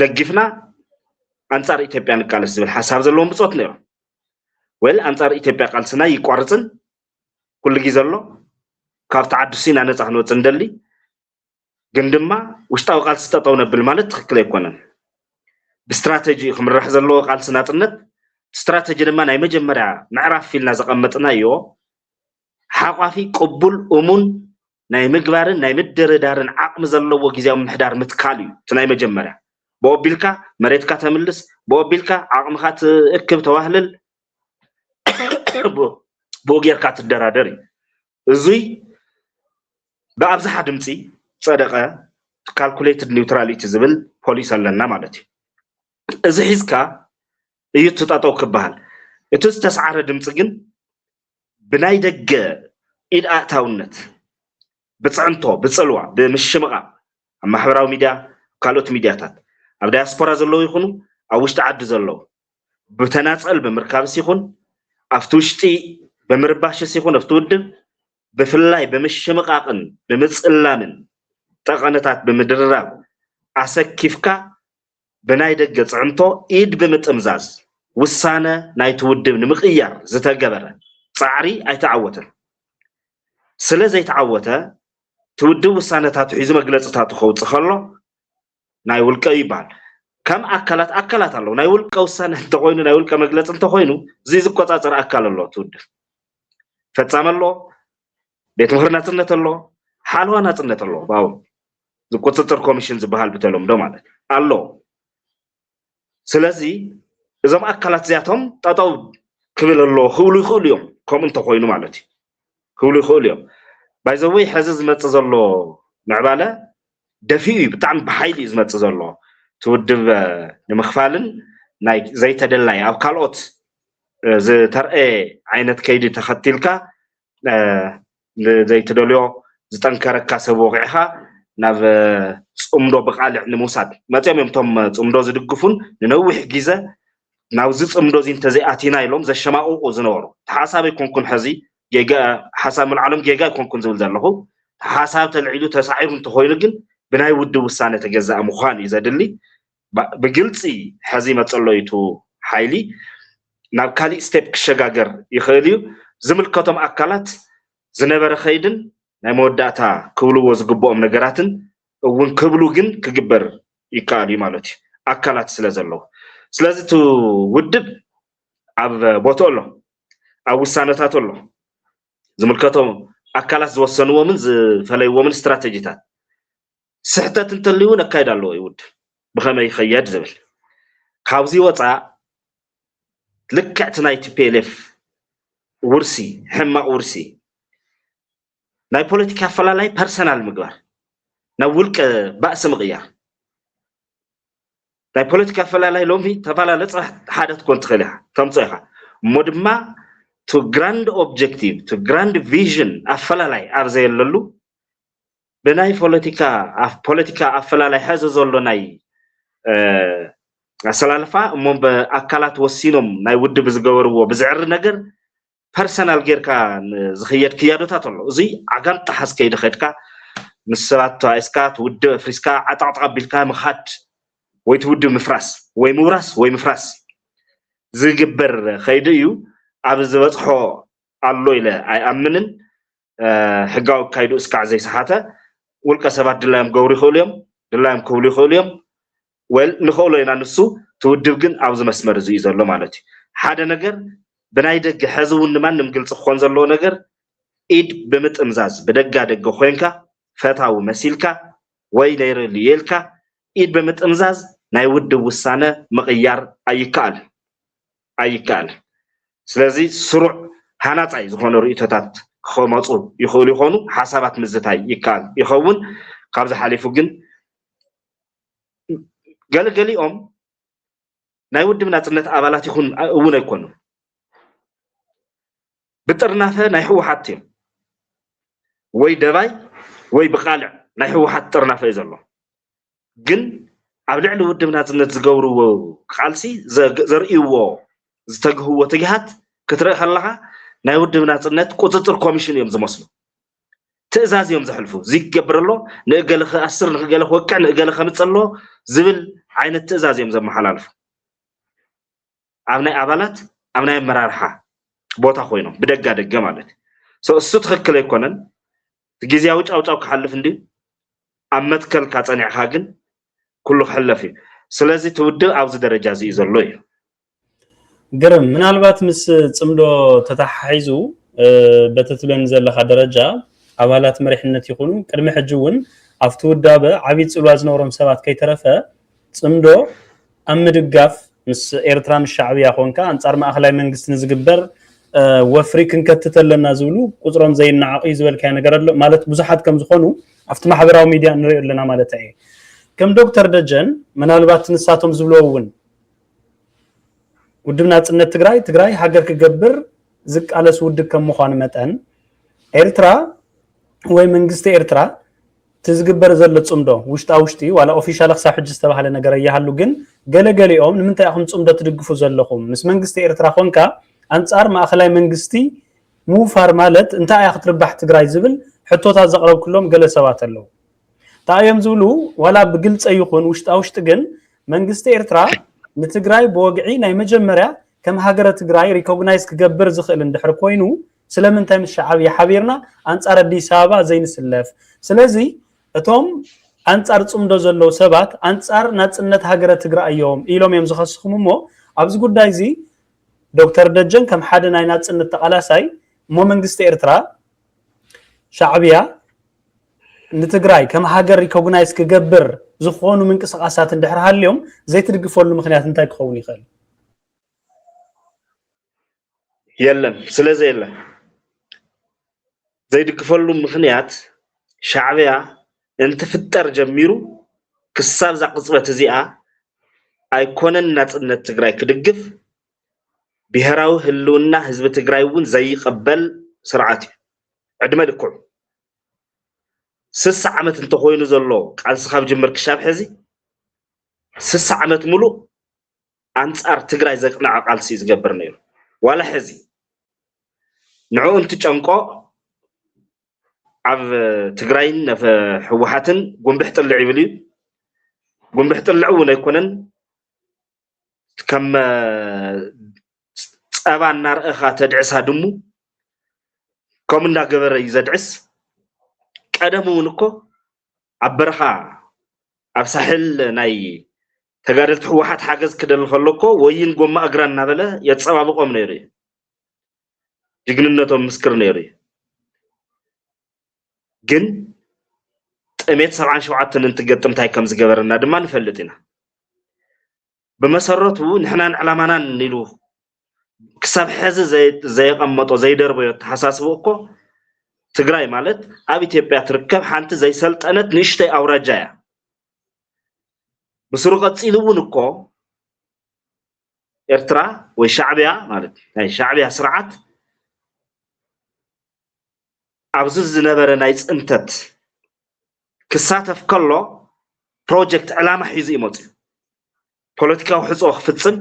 ደግፍና አንጻር ኢትዮጵያ ንቃለስ ዝብል ሓሳብ ዘለዎም ብጾት ነይሮም ወል አንጻር ኢትዮጵያ ቃልስና ይቋርጽን ኩሉ ግዜ ዘሎ ካብቲ ዓድሲና ነፃ ክንወፅ እንደሊ ግን ድማ ውሽጣዊ ቃልሲ ጠጠው ነብል ማለት ትክክል ኣይኮነን ብስትራቴጂ ክምራሕ ዘለዎ ቃልሲ ናጽነት ስትራቴጂ ድማ ናይ መጀመርያ ምዕራፍ ኢልና ዘቐመጥናዮ ሓቋፊ ቅቡል እሙን ናይ ምግባርን ናይ ምድርዳርን ዓቅሚ ዘለዎ ግዜያዊ ምሕዳር ምትካል እዩ እቲ ናይ መጀመርያ በኦቢልካ መሬትካ ተምልስ በኦቢልካ ዓቅምካ ትእክብ ተዋህልል ቦጌርካ ትደራደር እዙይ ብኣብዝሓ ድምፂ ጸደቀ ካልኩሌትድ ኒውትራሊቲ ዝብል ፖሊስ ኣለና ማለት እዩ እዚ ሒዝካ እዩ ትጣጠው ክበሃል እቲ ዝተሰዓረ ድምፂ ግን ብናይ ደገ ኢድ ኣእታውነት ብጽዕንቶ ብጽልዋ ብምሽምቓ ኣብ ማሕበራዊ ሚድያ ካልኦት ሚድያታት ኣብ ዳያስፖራ ዘለዉ ይኹኑ ኣብ ውሽጢ ዓዲ ዘለዉ ብተናጸል ብምርካብስ ይኹን ኣብቲ ውሽጢ ብምርባሽስ ይኹን ኣብቲ ውድብ ብፍላይ ብምሽምቓቅን ብምጽላምን ጠቐነታት ብምድርራብ ኣሰኪፍካ ብናይ ደገ ጽዕንቶ ኢድ ብምጥምዛዝ ውሳነ ናይቲ ውድብ ንምቕያር ዝተገበረ ጻዕሪ ኣይተዓወተን ስለ ዘይተዓወተ ትውድብ ውሳነታት ሒዙ መግለጽታት ኸውጽ ኸሎ ናይ ውልቀ ይባል ከም አካላት አለው ናይ ውልቀ ውሳነ እንተኾይኑ ናይ ውልቀ መግለጽ እንተኾይኑ እዚ ዝቆጻጸር አካል ኣሎ ትውድብ ፈጻመ ኣሎ ቤት ምኽሪ ናጽነት ኣሎ ሓልዋ ናጽነት ኣሎ ባው ዝቆጻጸር ኮሚሽን ዝበሃል ብተለምዶ ማለት ኣሎ ስለዚ እዞም አካላት እዚኣቶም ጠጠው ክብል ኣሎ ክብሉ ይኽእሉ እዮም ከምኡ እንተኾይኑ ማለት እዩ ክብሉ ይኽእሉ እዮም ባይዘወይ ሕዚ ዝመጽእ ዘሎ ምዕባለ ደፊኡ ብጣዕሚ ብሓይሊ ዝመጽእ ዘሎ ትውድብ ንምኽፋልን ናይ ዘይተደላይ ኣብ ካልኦት ዝተርአ ዓይነት ከይዲ ተኸቲልካ ዘይተደልዮ ዝጠንከረካ ሰብ ወቂዕኻ ናብ ጽምዶ ብቃልዕ ንምውሳድ መጽኦም እዮም ቶም ጽምዶ ዝድግፉን ንነዊሕ ግዜ ናብዚ ጽምዶ እዚ እንተዘይኣቲና ኢሎም ዘሸማቅቁ ዝነበሩ ተሓሳብ ይኮንኩን ሕዚ ጌጋ ሓሳብ ምልዓሎም ጌጋ ይኮንኩን ዝብል ዘለኹ ሓሳብ ተልዒሉ ተሳዒሩ እንተኾይኑ ግን ብናይ ውድብ ውሳነ ተገዛእ ምዃን እዩ ዘድሊ ብግልፂ ሕዚ መጸሎ እዩ ሓይሊ ናብ ካሊእ ስቴፕ ክሸጋገር ይኽእል እዩ ዝምልከቶም አካላት ዝነበረ ኸይድን ናይ መወዳእታ ክብልዎ ዝግብኦም ነገራትን እውን ክብሉ ግን ክግበር ይከኣል እዩ ማለት እዩ አካላት ስለ ዘለዎ ስለዚ ውድብ ኣብ ቦታኡ ኣሎ ኣብ ውሳነታት ኣሎ ዝምልከቶም አካላት ዝወሰንዎምን ዝፈለይዎምን ስትራቴጂታት ስሕተት እንተልዩ ነካይድ ኣለዎ ይውድብ ብኸመይ ይኸይድ ዝብል ካብዚ ወፃእ ልክዕቲ ናይ TPLF ውርሲ ሕማቅ ውርሲ ናይ ፖለቲካ አፈላላይ ፐርሰናል ምግባር ናብ ውልቀ ባእሲ ምቕያር ናይ ፖለቲካ አፈላላይ ሎሚ ተፈላለ ሓደ ትኮን ትኽእል ኢኻ ተምፅኦ ኢኻ እሞ ድማ to grand objective to grand vision አፈላላይ ኣብ ዘየለሉ ብናይ ፖለቲካ አፈላላይ ሕዚ ዘሎ ናይ አሰላልፋ እሞ በአካላት ወሲኖም ናይ ውድብ ዝገበርዎ ብዝዕሪ ነገር ፐርሰናል ጌርካ ዝኽየድ ክያዶታት ኣሎ እዚ ዓጋም ጣሓስ ከይዲ ኸድካ ምስ ሰባት ተዋኢስካ ትውድብ ኣፍሪስካ ዓጣቕጣቕ ኣቢልካ ምኻድ ወይ ትውድብ ምፍራስ ወይ ምውራስ ወይ ምፍራስ ዝግበር ኸይዲ እዩ ኣብ ዝበፅሖ ኣሎ ኢለ ኣይኣምንን ሕጋዊ ካይዱ እስካዕ ዘይሰሓተ ውልቀ ሰባት ድላዮም ገብሩ ይኽእሉ እዮም ድላዮም ክብሉ ይኽእሉ እዮም ወል ንኽእሎ ኢና ንሱ ትውድብ ግን ኣብዚ መስመር እዚ እዩ ዘሎ ማለት እዩ ሓደ ነገር ብናይ ደገ ሕዚ እውን ንማንም ግልፂ ክኾን ዘለዎ ነገር ኢድ ብምጥምዛዝ ብደጋ ደገ ኮይንካ ፈታዊ መሲልካ ወይ ነይረሉ የልካ ኢድ ብምጥምዛዝ ናይ ውድብ ውሳነ ምቕያር ኣይከኣል ስለዚ ስሩዕ ሃናፃይ ዝኾነ ርእይቶታት ክመፁ ይኽእሉ ይኾኑ ሓሳባት ምዝታይ ይከኣል ይኸውን ካብዚ ሓሊፉ ግን ገለገሊኦም ናይ ውድብ ናጽነት ኣባላት ይኹን እውን ኣይኮኑ ብጥርናፈ ናይ ሕወሓት እዮም ወይ ደባይ ወይ ብቃልዕ ናይ ሕወሓት ጥርናፈ እዩ ዘሎ ግን ኣብ ልዕሊ ውድብ ናጽነት ዝገብርዎ ቃልሲ ዘርእይዎ ዝተግህዎ ትግሃት ክትርኢ ከለኻ ናይ ውድብ ናጽነት ቁፅጥር ኮሚሽን እዮም ዝመስሉ ትእዛዝ እዮም ዘሕልፉ ዝገብረሎ ንእገለ ክኣስር ንእገለ ክወቅዕ ንእገለ ከምፀሎ ዝብል ዓይነት ትእዛዝ እዮም ዘመሓላልፉ ኣብ ናይ ኣባላት ኣብ ናይ ኣመራርሓ ቦታ ኮይኖም ብደጋ ደገ ማለት እሱ ትኽክል ኣይኮነን ግዝያዊ ጫውጫው ክሓልፍ እንዲ ኣብ መትከልካ ፀኒዕካ ግን ኩሉ ክሕለፍ እዩ ስለዚ ትውድብ ኣብዚ ደረጃ እዚ እዩ ዘሎ እዩ ግርም ምናልባት ምስ ጽምዶ ተታሒዙ በተትለን ዘለኻ ደረጃ ኣባላት መሪሕነት ይኹኑ ቅድሚ ሕጂ እውን ኣብቲ ውዳበ ዓብይ ጽልዋ ዝነበሮም ሰባት ከይተረፈ ጽምዶ ኣብ ምድጋፍ ምስ ኤርትራ ምስ ሻዕብያ ኮንካ አንጻር ማእኸላይ መንግስቲ ንዝግበር ወፍሪ ክንከትተለና ዝብሉ ቁጽሮም ዘይናዓቂ ዝበልካይ ነገር ኣሎ ማለት ብዙሓት ከም ዝኾኑ ኣብቲ ማሕበራዊ ሚድያ ንሪኦ ኣለና ማለት እዩ ከም ዶክተር ደጀን ምናልባት ንሳቶም ዝብልዎውን ውድብ ናጽነት ትግራይ ሃገር ክገብር ዝቃለስ ውድብ ከም ምዃኑ መጠን ኤርትራ ወይ መንግስቲ ኤርትራ ትዝግበር ዘሎ ጽምዶ ውሽጣ ዋላ ኦፊሻል ክሳብ ሕጂ ዝተባሃለ ነገር እያሃሉ ግን ገለገሊኦም ንምንታይ ኣኹም ጽምዶ ትድግፉ ዘለኹም ምስ መንግስቲ ኤርትራ ኮንካ አንጻር ማእኸላይ መንግስቲ ሙፋር ማለት እንታይ ኣያ ክትርባሕ ትግራይ ዝብል ሕቶታት ዘቕረብ ኩሎም ገለ ሰባት ኣለዉ ታዮም ዝብሉ ዋላ ብግልጽ ይኹን ውሽጣ ግን መንግስቲ ኤርትራ ንትግራይ በወግዒ ናይ መጀመርያ ከም ሃገረ ትግራይ ሪኮግናይዝ ክገብር ዝኽእል እንድሕር ኮይኑ ስለምንታይ ምስ ሻዕብያ ሓቢርና አንጻር አዲስ አበባ ዘይንስለፍ ስለዚህ እቶም አንጻር ጽምዶ ዘለው ሰባት አንጻር ናጽነት ሃገረ ትግራይ እዮም ኢሎም እዮም ዝኸስኹምሞ ኣብዚ ጉዳይ እዚ ዶክተር ደጀን ከም ሓደ ናይ ናጽነት ተቃላሳይ ሞ መንግስቲ ኤርትራ ሻዕብያ ንትግራይ ከም ሃገር ሪኮግናይዝ ክገብር ዝኾኑ ምንቅስቃሳት እንድሕር ሃልዮም ዘይትድግፈሉ ምክንያት እንታይ ክኸውን ይኽእል የለም ስለዚ የለም ዘይድግፈሉ ምክንያት ሻዕብያ እንትፍጠር ጀሚሩ ክሳብ ዛቅጽበት እዚኣ ኣይኮነን ናጽነት ትግራይ ክድግፍ ብሄራዊ ህልውና ህዝቢ ትግራይ እውን ዘይቀበል ስርዓት እዩ ዕድመ ልክዑ 60 ዓመት እንተኮይኑ ዘሎ ቃልሲ ካብ ጅምር ክሻብ ሕዚ 60 ዓመት ሙሉእ አንጻር ትግራይ ዘቅናዕ ቃልሲ ዝገብር ነይሩ ዋላ ሕዚ ንዑ እንትጨንቆ ኣብ ትግራይን ነፈ ሕወሓትን ጉንብሕ ጥልዕ ይብል እዩ ጉንብሕ ጥልዕ እውን ኣይኮነን ከም ጸባ እናርአኻ ተድዕሳ ድሙ ከም እንዳገበረ እዩ ዘድዕስ ቀደም እውን እኮ ኣብ በረኻ ኣብ ሳሕል ናይ ተጋደልቲ ሕወሓት ሓገዝ ክደል ከሎኮ ወይን ጎማ እግራ እናበለ የጸባብቆም ነይሩ እዩ ጅግንነቶም ምስክር ነይሩ እዩ ግን ጥሜት 77 እንትገጥም ታይ ከም ዝገበረና ድማ ንፈልጥ ኢና በመሰረቱ ንሕናን ዕላማናን ንኢሉ ክሳብ ሕዚ ዘይቀመጦ ዘይደርበዮ ተሓሳስቦ እኮ ትግራይ ማለት ኣብ ኢትዮጵያ ትርከብ ሓንቲ ዘይሰልጠነት ንእሽተይ አውራጃ እያ ብስሩ ቀፂሉ እውን እኮ ኤርትራ ወይ ሻዕብያ ማለት ናይ ሻዕብያ ስርዓት ኣብዚ ዝነበረ ናይ ጽንተት ክሳተፍ ከሎ ፕሮጀክት ዕላማ ሒዙ ይመጽ ፖለቲካዊ ሕጾ ክፍጽም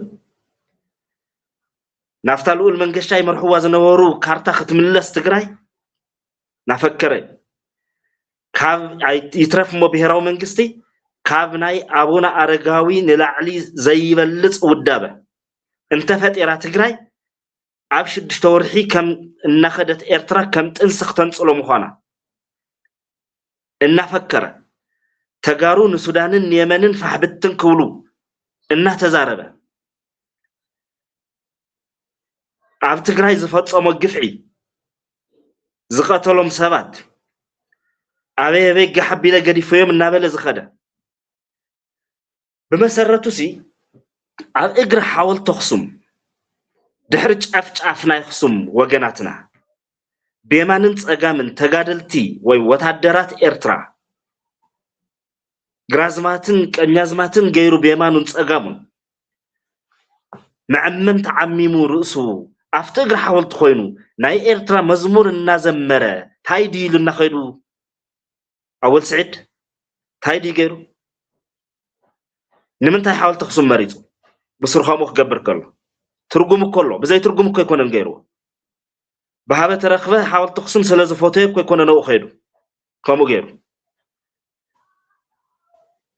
ናፍታ ልኡል መንገሻ ይመርሕዋ ዝነበሩ ካርታ ክትምለስ ትግራይ ናፈከረ ካብ ይትረፍሞ ብሄራዊ መንግስቲ ካብ ናይ አቡነ አረጋዊ ንላዕሊ ዘይበልጽ ውዳበ እንተፈጢራ ትግራይ ኣብ 6 ወርሒ ከም እናኸደት ኤርትራ ከም ጥንስኽ ተንጽሎ ምዃና እናፈከረ ተጋሩ ንሱዳንን የመንን ፋሕብትን ክብሉ እናተዛረበ ኣብ ትግራይ ዝፈጸሞ ግፍዒ ዝቀተሎም ሰባት አበይ ገሓቢለ ገዲፈዮም እናበለ ዝኸደ በመሰረቱ ሲ ኣብ እግሪ ሓወልቲ ኣክሱም ድሕሪ ጫፍ ናይ ኣክሱም ወገናትና በየማንን ጸጋምን ተጋደልቲ ወይ ወታደራት ኤርትራ ግራዝማትን ቀኛዝማትን ገይሩ በየማኑን ጸጋሙን መዓመም ተዓሚሙ ርእሱ ኣብቲ እግሪ ሓወልቲ ኮይኑ ናይ ኤርትራ መዝሙር እናዘመረ ታይዲ ኢሉና ኸይዱ ኣወል ስዒድ ታይዲ ገይሩ ንምንታይ ሓወልቲ ኣክሱም መሪጹ ብስርሖሙ ክገብር ከሎ ትርጉም ከሎ ብዘይ ትርጉም እኮ ይኮነን ገይሩ በሃበ ተረኽበ ሓወልቲ ኣክሱም ስለዚ ፎቶ እኮ ይኮነን ነው ኸይዱ ከምኡ ገይሩ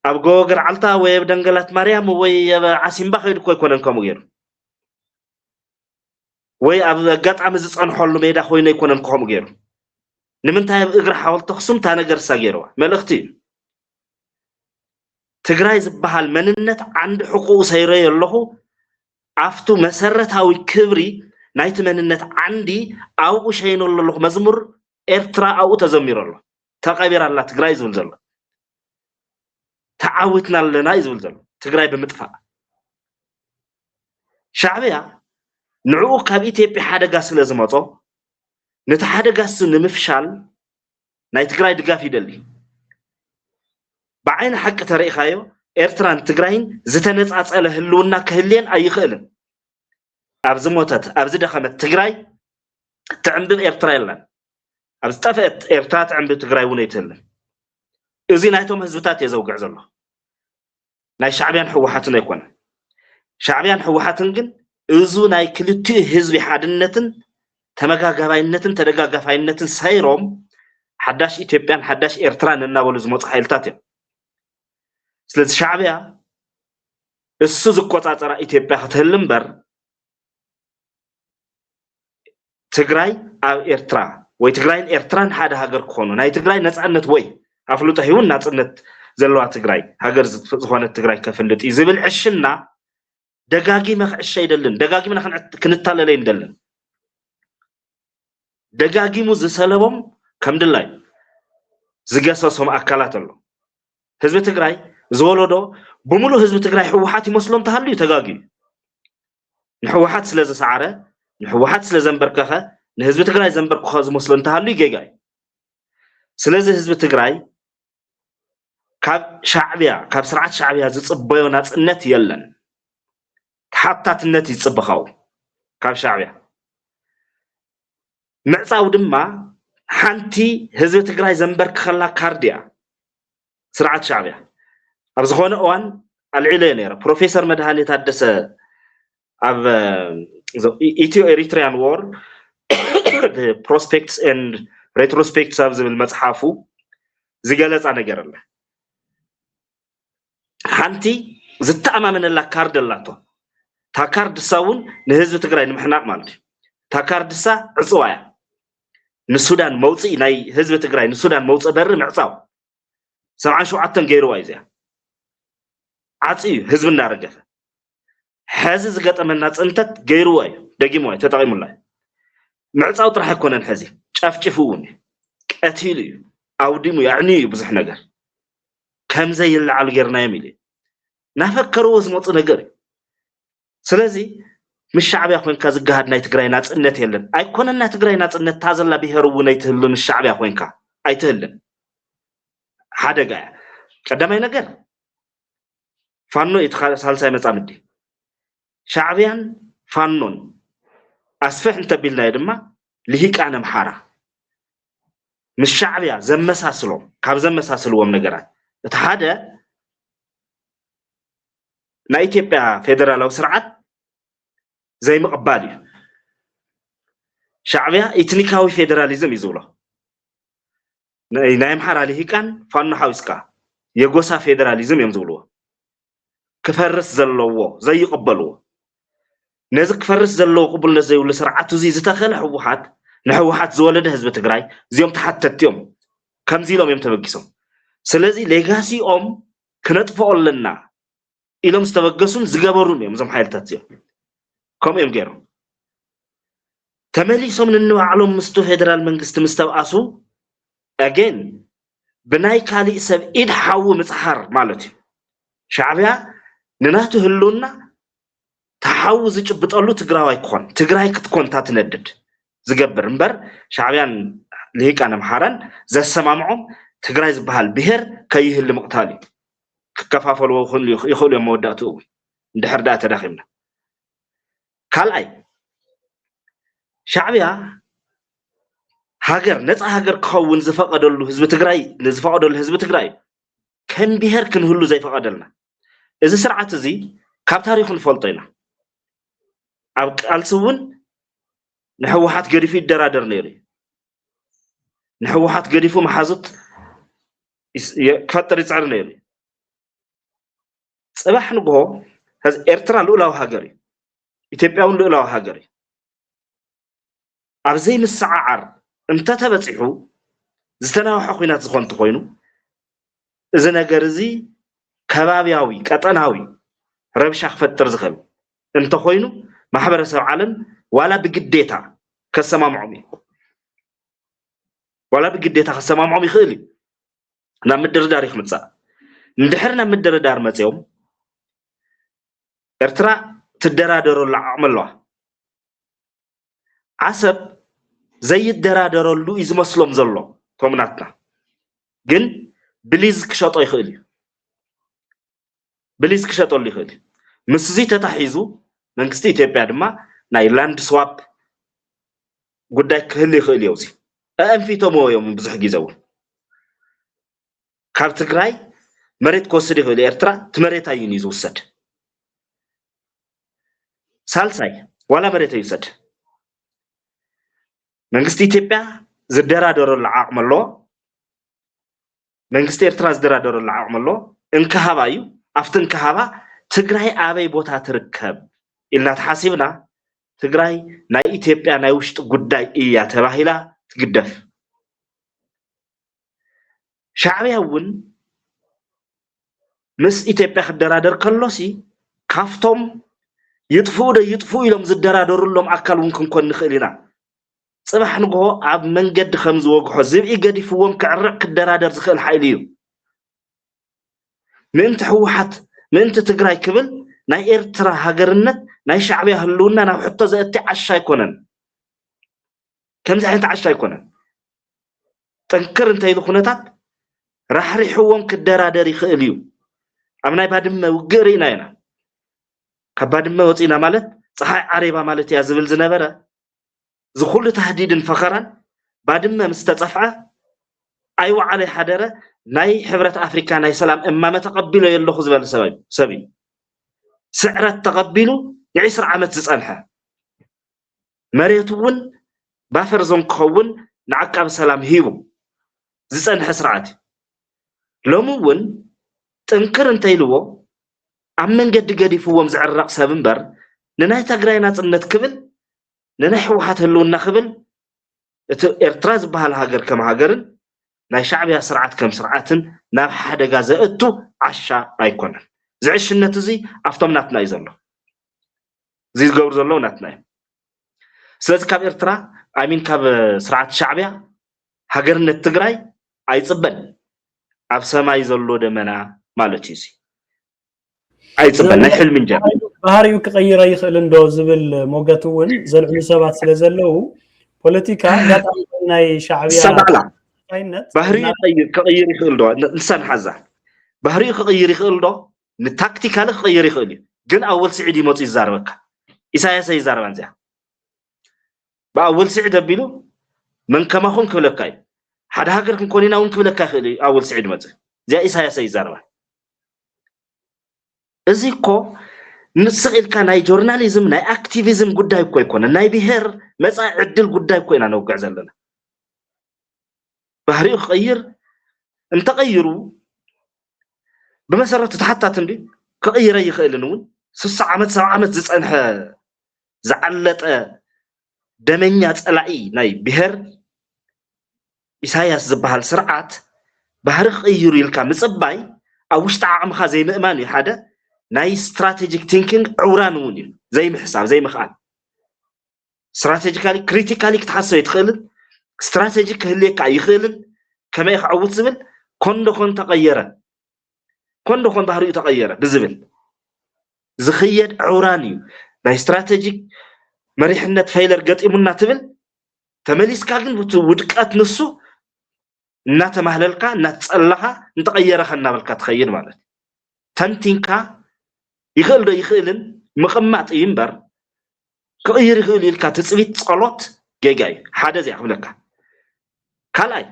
ኣብ ጎገር ዓልታ ወይ ደንገላት ማርያም ወይ ዓሲምባ ኸይዱ እኮ ይኮነን ከምኡ ገይሩ ወይ ኣብ ኣጋጣሚ ዝጸንሖሉ ሜዳ ኮይኑ ይኮነን ከምኡ ገይሩ ንምንታይ ኣብ እግሪ ሓወልቲ ኣክሱም ታ ነገር ሳገይረዋ መልእኽቲ ትግራይ ዝበሃል መንነት ዓንዲ ሕቁቁ ሰይረየ ኣለኹ ኣፍቱ መሰረታዊ ክብሪ ናይቲ መንነት ዓንዲ ኣብኡ ሸይነሉ ኣለኹ መዝሙር ኤርትራ ኣብኡ ተዘሚሩ ኣሎ ተቐቢራ ኣላ ትግራይ ዝብል ዘሎ ተዓዊትና ኣለና ዝብል ዘሎ ትግራይ ብምጥፋእ ሻዕብያ ንዕኡ ካብ ኢትዮጵያ ሓደጋ ስለ ዝመጾ ነቲ ሓደጋስ ንምፍሻል ናይ ትግራይ ድጋፍ ይደሊ بعين حق تاريخايو ኤርትራን ትግራይን ዝተነጻጸለ ህልውና ክህልየን ኣይኽእልን ኣብዚ ሞተት ኣብዚ ደኸመት ትግራይ ትዕንብብ ኤርትራ የለን ኣብዚ ጠፍአት ኤርትራ ትዕንብብ ትግራይ እውን ኣይትህልን እዚ ናይቶም ህዝብታት የዘውግዕ ዘሎ ናይ ሻዕብያን ሕወሓትን ኣይኮነ ሻዕብያን ሕወሓትን ግን እዙ ናይ ክልቲኡ ህዝቢ ሓድነትን ተመጋጋባይነትን ተደጋጋፋይነትን ሰይሮም ሓዳሽ ኢትዮጵያን ሓዳሽ ኤርትራን እናበሉ ዝመጹ ሓይልታት እዮም ስለዚ ሻዕብያ እሱ ዝቆጻጸራ ኢትዮጵያ ክትህል እምበር ትግራይ ኣብ ኤርትራ ወይ ትግራይን ኤርትራን ሓደ ሃገር ክኾኑ ናይ ትግራይ ነፃነት ወይ ኣፍልጦ ሂውን ናጽነት ዘለዋ ትግራይ ሃገር ዝኾነት ትግራይ ከፍልጥ እዩ ዝብል ዕሽና ደጋጊመ ክዕሸ አይደለን ደጋጊመና ክንታለለ አይደለን ደጋጊሙ ዝሰለቦም ከምድላይ ዝገሰሶም አካላት አሉ ህዝብ ትግራይ ዝወለዶ ብሙሉ ህዝብ ትግራይ ህወሓት ይመስሎም ተሃልዩ ተጋጊ ንህወሓት ስለዝሰዓረ ንህወሓት ስለዘንበርከኸ ንህዝብ ትግራይ ዘንበርከኸ ዝመስሎም ተሃልዩ ጌጋይ ስለዚ ህዝብ ትግራይ ካብ ሻዕብያ ካብ ስርዓት ሻዕብያ ዝጽበዮ ናጽነት የለን ተሓታትነት ይጽበኻው ካብ ሻዕብያ ምዕጻው ድማ ሓንቲ ህዝብ ትግራይ ዘንበርከኸላ ካርድያ ስርዓት ሻዕብያ ኣብ ዝኾነ እዋን አልዒለ ነይረ ፕሮፌሰር መድሃኒ ታደሰ ኣብ ኢትዮ ኤሪትሪያን ዎር the prospects and retrospects of ዝብል መጽሓፉ ዝገለጻ ነገር አለ ሓንቲ ዝተኣማመነላ ካርድ ኣላቶ ታ ካርድ ሳውን ንህዝብ ትግራይ ንምሕናቅ ማለት ታ ካርድ ሳ ዕጽዋያ ንሱዳን መውጽኢ ናይ ህዝብ ትግራይ ንሱዳን መውጽእ በር ምዕጻው 77 ገይሩዋ እዚያ ዓጽዩ ህዝብ እናረገፈ ሕዚ ዝገጠመና ጽንተት ገይሩዋ እዩ ደጊሙዋ ተጠቂሙላ ምዕጻው ጥራሕ አይኮነን ሕዚ ጨፍጭፉውን ቀቲሉ እዩ አውዲሙ ያዕኒ ብዙሕ ነገር ከምዘ ይልዓል ገርና የሚል ናፈከሩ ዝመጽ ነገር ስለዚ ምሻዕብያ ኮይንካ ዝጋሃድ ናይ ትግራይ ናጽነት የለን አይኮነና ትግራይ ናጽነት ታዘላ ብሄሩ ናይ ትህሉ ምሻዕብያ ኮይንካ አይትህልን ሓደጋ ቀዳማይ ነገር ፋኖ ሳልሳይ መጻምዲ ሻዕብያን ፋኖን አስፈሕ እንተቢልና ድማ ልሂቃነ ምሓራ ምሻዕብያ ዘመሳስሎም ካብ ዘመሳስልዎም ነገራት እቲ ሓደ ናይ ኢትዮጵያ ፌደራላዊ ስርዓት ዘይምቕባል እዩ ሻዕብያ ኢትኒካዊ ፌደራሊዝም ይዝብሎ ናይ ምሓራ ልሂቃን ፋኖ ሓዊስካ የጎሳ ፌደራሊዝም እዮም ዝብልዎ ክፈርስ ዘለዎ ዘይቕበልዎ ነዚ ክፈርስ ዘለዎ ቅቡልነት ዘይብሉ ስርዓት እዚ ዝተኸለ ህወሓት ንህወሓት ዝወለደ ህዝቢ ትግራይ እዚኦም ተሓተትዮም ከምዚ ኢሎም እዮም ተበጊሶም ስለዚ ሌጋሲኦም ክነጥፍኦ ኣለና ኢሎም ዝተበገሱን ዝገበሩን እዮም እዞም ሓይልታት እዚኦም ከምኡ እዮም ገይሮም ተመሊሶም ንንባዕሎም ምስቱ ፌደራል መንግስቲ ምስ ተብኣሱ ኣጌን ብናይ ካሊእ ሰብ ኢድ ሓዊ ምፅሓር ማለት እዩ ሻዕብያ ንናቱ ህልውና ተሓው ዝጭብጠሉ ትግራዋይ ክኾን ትግራይ ክትኮን ታትነድድ ዝገብር እምበር ሻዕብያን ልሂቃነ ምሓራን ዘሰማምዖም ትግራይ ዝበሃል ብሄር ከይህሊ ምቕታል እዩ ክከፋፈልዎ ይኽእሉ እዮም መወዳእቱ እውን እንድሕር ዳኣ ተዳኺምና ካልኣይ ሻዕብያ ሃገር ነፃ ሃገር ክኸውን ዝፈቐደሉ ህዝቢ ትግራይ ዝፈቐደሉ ህዝቢ ትግራይ ከም ብሄር ክንህሉ ዘይፈቐደልና እዚ ስርዓት እዚ ካብ ታሪኹ ንፈልጦ ኢና ኣብ ቃልሲ እውን ንሕወሓት ገዲፉ ይደራደር ነይሩ ንሕወሓት ገዲፉ መሓዙት ክፈጥር ይፅዕር ነይሩ ጽባሕ ንግሆ ህዝ ኤርትራ ልኡላዊ ሃገር እዩ ኢትዮጵያ እውን ልኡላዊ ሃገር እዩ ኣብ ዘይምስዓዓር እንተተበፂሑ ዝተናውሐ ኩናት ዝኾን እንተኮይኑ እዚ ነገር እዚ ከባቢያዊ ቀጠናዊ ረብሻ ክፈጥር ዝኽእል እንተኮይኑ ማሕበረሰብ ዓለም ዋላ ብግዴታ ከሰማምዖም እዩ ዋላ ብግዴታ ከሰማምዖም ይኽእል እዩ ናብ ምድርዳር ይኽምፃእ እንድሕር ናብ ምድርዳር መፅኦም ኤርትራ ትደራደረሉ ዓቕሚ ኣለዋ ዓሰብ ዘይደራደረሉ እዩ ዝመስሎም ዘሎ ቶምናትና ግን ብሊዝ ክሸጦ ይኽእል እዩ ብሊዝ ክሸጠሉ ይኽእል እዩ ምስ እዚ ተታሒዙ መንግስቲ ኢትዮጵያ ድማ ናይ ላንድ ስዋፕ ጉዳይ ክህሉ ይኽእል እዩ እዚ ኣንፊቶሞ እዮም ብዙሕ ግዜ እውን ካብ ትግራይ መሬት ክወስድ ይኽእል ኤርትራ እቲ መሬት እዩ ዝውሰድ ሳልሳይ ዋላ መሬት ይውሰድ መንግስቲ ኢትዮጵያ ዝደራደረሉ ዓቕሚ ኣለዎ መንግስቲ ኤርትራ ዝደራደረሉ ዓቕሚ ኣለዎ እንከሃባ እዩ ኣብቲ እንከሃባ ትግራይ ኣበይ ቦታ ትርከብ ኢልና ተሓሲብና ትግራይ ናይ ኢትዮጵያ ናይ ውሽጥ ጉዳይ እያ ተባሂላ ትግደፍ ሻዕብያ እውን ምስ ኢትዮጵያ ክደራደር ከሎሲ ካፍቶም ይጥፉ ኢሎም ዝደራደሩሎም አካል እውን ክንኮን ንኽእል ኢና ጽባሕ ንግሆ ኣብ መንገዲ ከም ዝወግሖ ዝብኢ ገዲፍዎም ክዕርቕ ክደራደር ዝኽእል ሓይሊ እዩ ምእንቲ ሕወሓት ምእንቲ ትግራይ ክብል ናይ ኤርትራ ሃገርነት ናይ ሻዕብያ ህልውና ናብ ሕቶ ዘእቲ ዓሻ ኣይኮነን ከምዚ ዓይነት ዓሻ ኣይኮነን ጠንክር እንተይሉ ኩነታት ራሕሪሕዎም ክደራደር ይኽእል እዩ ኣብ ናይ ባድመ ውግእ ርኢና ኢና ካብ ባድመ ወፂና ማለት ፀሓይ ዓሬባ ማለት እያ ዝብል ዝነበረ ዝኩሉ ተህዲድን ፈኸራን ባድመ ምስ ተፀፍዐ ኣይወዓለይ ሓደረ ናይ ሕብረት ኣፍሪካ ናይ ሰላም እማመ ተቐቢሎ የለኹ ዝበለ ሰብ እዩ ስዕረት ተቐቢሉ የ20 ዓመት ዝፀንሐ መሬቱ እውን ባፈር ዞን ክኸውን ንዓቃቢ ሰላም ሂቡ ዝፀንሐ ስርዓት ሎሚ እውን ጥንክር እንተይልዎ ኣብ መንገዲ ገዲፍዎም ዝዕረቕ ሰብ እምበር ንናይ ትግራይ ናጽነት ክብል ንናይ ሕወሓት ህልውና ክብል እቲ ኤርትራ ዝበሃል ሃገር ከም ሃገርን ናይ ሻዕብያ ስርዓት ከም ስርዓትን ናብ ሓደጋ ዘእቱ ዓሻ ኣይኮነን ዝዕሽነት እዚ ኣብቶም ናትና እዩ ዘሎ እዚ ዝገብሩ ዘለዉ ናትና እዩ ስለዚ ካብ ኤርትራ ኣሚን ካብ ስርዓት ሻዕብያ ሃገርነት ትግራይ ኣይፅበን ኣብ ሰማይ ዘሎ ደመና ማለት እዩ ኣይፅበን ናይ ሕልሚ እንጀራ ባህሪኡ ክቀይረ ይኽእል እንዶ ዝብል ሞገት እውን ዘልዕሉ ሰባት ስለ ዘለዉ ፖለቲካ ጋጣም ናይ ሻዕብያ ባህሪኡ ክቀይር ይኽእል ዶ ንሳን ሓዛ ባህሪኡ ክቀይር ይኽእል ዶ ንታክቲካሊ ክቀይር ይኽእል እዩ ግን ኣወል ስዒድ ይመፁ ይዛረበካ ኢሳያስ ይዛረባን እዚኣ ብኣወል ስዒድ ኣቢሉ መን ከማኹም ክብለካ እዩ ሓደ ሃገር ክንኮን ኢና እውን ክብለካ ይኽእል እዩ ኣወል ስዒድ መፅእ እዚኣ ኢሳያስ ይዛረባ እዚ እኮ ንስቕ ኢልካ ናይ ጆርናሊዝም ናይ ኣክቲቪዝም ጉዳይ እኮ ኣይኮነን ናይ ብሄር መጻኢ ዕድል ጉዳይ እኮ ኢና ነውግዕ ዘለና ባህሪኡ ክቀይር እንተቀይሩ بمسرة تحتات اندي كغير يخيلن ون 60 ዓመት 70 ዓመት ዝጸንሐ ዝዓለጠ ደመኛ ጸላኢ ናይ ብሄር ኢሳያስ ዝበሃል ስርዓት ባህሪ ክቅይሩ ኢልካ ምጽባይ ኣብ ውሽጢ ዓቕምኻ ዘይምእማን እዩ ሓደ ናይ ስትራቴጂክ ቲንኪንግ ዕውራን እውን እዩ ዘይምሕሳብ ዘይምኽኣል ስትራቴጂካሊ ክሪቲካሊ ክትሓስብ ይትኽእልን ስትራቴጂክ ክህልየካ ይኽእልን ከመይ ክዓውት ዝብል ኮንዶኮን ተቀየረ ኮንዶኮን ባህሪኡ ተቀየረ ብዝብል ዝኽየድ ዕውራን እዩ ናይ ስትራቴጂክ መሪሕነት ፌይለር ገጢሙና ትብል ተመሊስካ ግን ውድቀት ንሱ እናተማህለልካ እናተጸለኻ እንተቀየረኻ እናበልካ ትኸይድ ማለት ተንቲንካ ይኽእል ዶ ይኽእልን ምቕማጥ እዩ እምበር ክቅይር ይኽእል ኢልካ ትፅቢት ጸሎት ጌጋ እዩ ሓደ እዚ ይኽብለካ ካልኣይ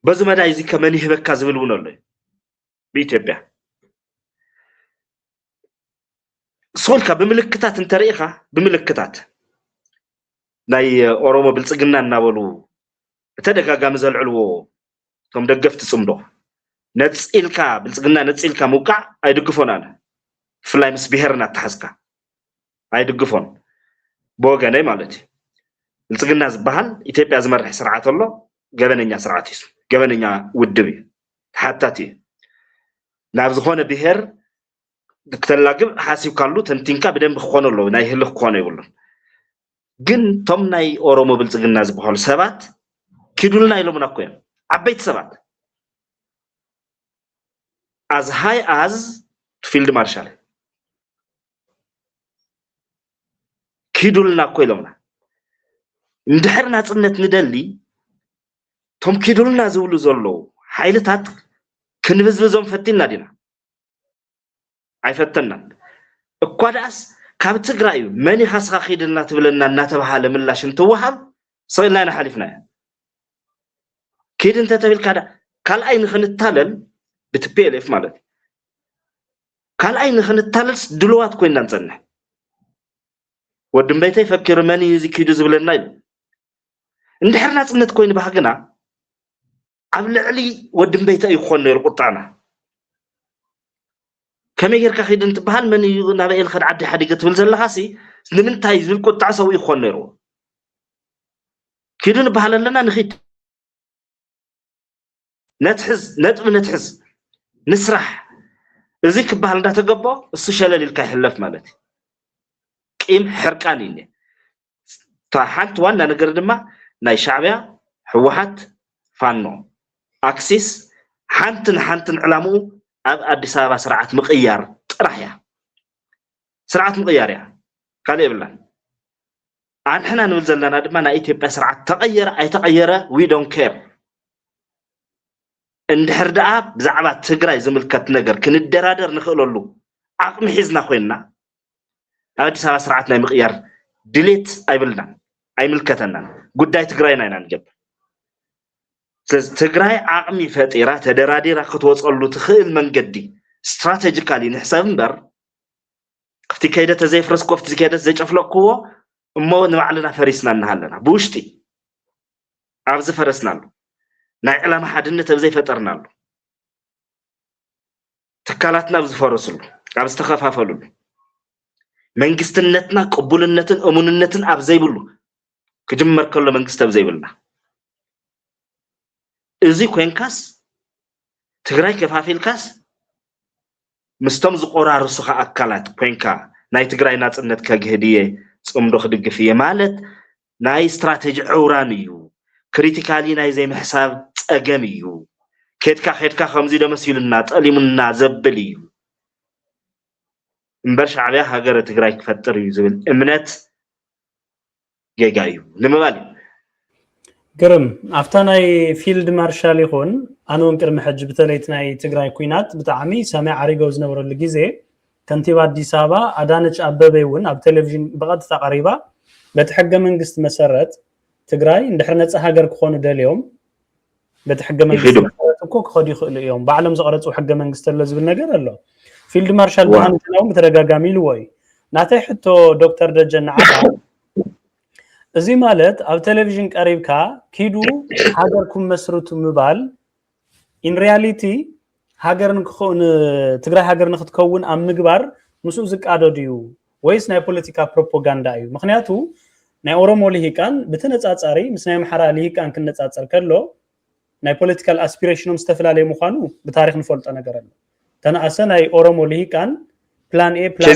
በዚ መዳይ እዚ ከመን ይህበካ ዝብል እውን ኣሎ بإثيوبيا سولكا بملكتات انتريخا بملكتات ناي اورومو بلصقنا نابلو تدغاغام زلعلو توم دغفت صمدو نصيلكا بلصقنا نصيلكا موقع ايدغفونال فلايمس بهرنا تحسكا ايدغفون بوغاناي مالتي بلصقنا زبحال ኢትዮጵያ ዝመርሕ ስርዓት ኣሎ ገበነኛ ስርዓት እዩ ገበነኛ ውድብ ተሓታቲ ናብ ዝኾነ ብሄር ክተላግብ ሓሲብ ካሉ ተንቲንካ በደንብ ክኾን ኣሎ ናይ ህልህ ክኾን ይብሉ ግን ቶም ናይ ኦሮሞ ብልጽግና ዝበሃሉ ሰባት ክዱልና ኢሎምና እኮ እዮም ዓበይቲ ሰባት as high as field marshal ክዱልና እኮ ኢሎምና እንድሕር ናጽነት ንደሊ ቶም ክዱልና ዝብሉ ዘለዉ ሓይልታት ክንብዝብዞም ፈቲና ዲና ኣይፈተና እኳ ዳስ ካብ ትግራይ መን ይኻስኻ ኺድልና ትብለና እናተባሃለ ምላሽ እንትወሃብ ሰይልና ሓሊፍና ኪድ እንተ ተብልካ ካልኣይ ንኽንታለል ብትፒኤልኤፍ ማለት ካልኣይ ንኽንታለልስ ድልዋት ኮይና ንጸንሕ ወድም በይተይ ፈኪሩ መን እዚ ኪዱ ዝብለና ኢሉ እንድሕር ናጽነት ኮይኑ ባህግና ኣብ ልዕሊ ወድም በይተይ ይኾን ነይሩ ቁጣና كم يجرك خيد أنت بهال من نبأ الخد عدي حديقة تبلزل خاسي نمنتهاي زبل كنت عسوي خنيرو كيدون بهال لنا نخيد نتحز نسرح ازيك بهال ده تقبل السوشيال اللي كحلف مالتي قيم حرقانيني تحت وانا نقرد ما ناي شعبيا حوحت فانو اكسيس حنتن علامو اديس ابابا سرعه مقيار طرحيا سرعه مقيار يا قال يبلان ان حنا نقول زلنا دما نا ايثيوبيا سرعه تغير اي تغيره وي دونت كير اندحر دعا بزعبا تግራይ ዝምልከት ነገር ክንደራደር ንኽእለሉ አቅሚ ሒዝና ኮይና አዲስ አበባ ስርዓት ናይ ምቅያር ድሌት አይብልና አይምልከተናን ጉዳይ ትግራይና ኢና ንጀብ ስለዚ ትግራይ አቅሚ ፈጢራ ተደራዲራ ክትወፀሉ ትኽእል መንገዲ ስትራቴጂካሊ ንሕሰብ እምበር ክፍቲ ከይደ ተዘይፍረስ ኮፍቲ ከይደ ዘጨፍለቅዎ እሞ ንባዕልና ፈሪስና እናሃለና ብውሽጢ ኣብዚ ፈረስናሉ ናይ ዕላማ ሓድነት ኣብ ዘይፈጠርናሉ ትካላትና ኣብ ዝፈረስሉ ኣብ ዝተኸፋፈሉሉ መንግስትነትና ቅቡልነትን እሙንነትን ኣብ ዘይብሉ ክጅመር ከሎ መንግስት ኣብ ዘይብልና እዚ ኮንካስ ትግራይ ከፋፊልካስ ምስቶም ዝቆራርሱኻ ኣካላት ኮንካ ናይ ትግራይ ናጽነት ከግህድየ ጽምዶ ክድግፍየ ማለት ናይ ስትራቴጂ ዕውራን እዩ ክሪቲካሊ ናይ ዘይምሕሳብ ጸገም እዩ ኬድካ ከምዚ ደመስይሉና ጠሊሙና ዘብል እዩ እምበር ሻዕብያ ሃገረ ትግራይ ክፈጥር እዩ ዝብል እምነት ጌጋ እዩ ንምባል ግርም አፍታ ናይ ፊልድ ማርሻል ይኹን ኣነውን ቅድሚ ሕጂ በተለይት ናይ ትግራይ ኩናት ብጣዕሚ ሰማይ ዓሪገው ዝነበረሉ ግዜ ከንቲባ አዲስ አበባ አዳነች አበበ ይውን ኣብ ቴሌቪዥን በቀጥታ ቀሪባ በቲ ሕገ መንግስት መሰረት ትግራይ እንድሕር ነፃ ሃገር ክኾኑ ደልዮም በቲ ሕገ መንግስት እኮ ክኸዱ ይኽእሉ እዮም ባዕሎም ዘቀረጹ ሕገ መንግስት ኣሎ ዝብል ነገር ኣሎ ፊልድ ማርሻል ብርሃኑ ጁላው በተደጋጋሚ ልወይ ናታይ ሕቶ ዶክተር ደጀን ዓባ እዚ ማለት ኣብ ቴሌቪዥን ቀሪብካ ኪዱ ሃገርኩም መስርቱ ምባል ኢን ሪያሊቲ ሃገርን ክኾን ትግራይ ሃገርን ክትከውን ኣብ ምግባር ምስኡ ዝቃደዱ እዩ ወይስ ናይ ፖለቲካ ፕሮፓጋንዳ እዩ ምክንያቱ ናይ ኦሮሞ ልሂቃን ብተነጻጻሪ ምስ ናይ አምሓራ ልሂቃን ክንነጻጸር ከሎ ናይ ፖለቲካል አስፒሬሽኖም ዝተፈላለየ ምዃኑ ብታሪክ ንፈልጦ ነገር ኣሎ ተናእሰ ናይ ኦሮሞ ልሂቃን ፕላን ኤ ፕላን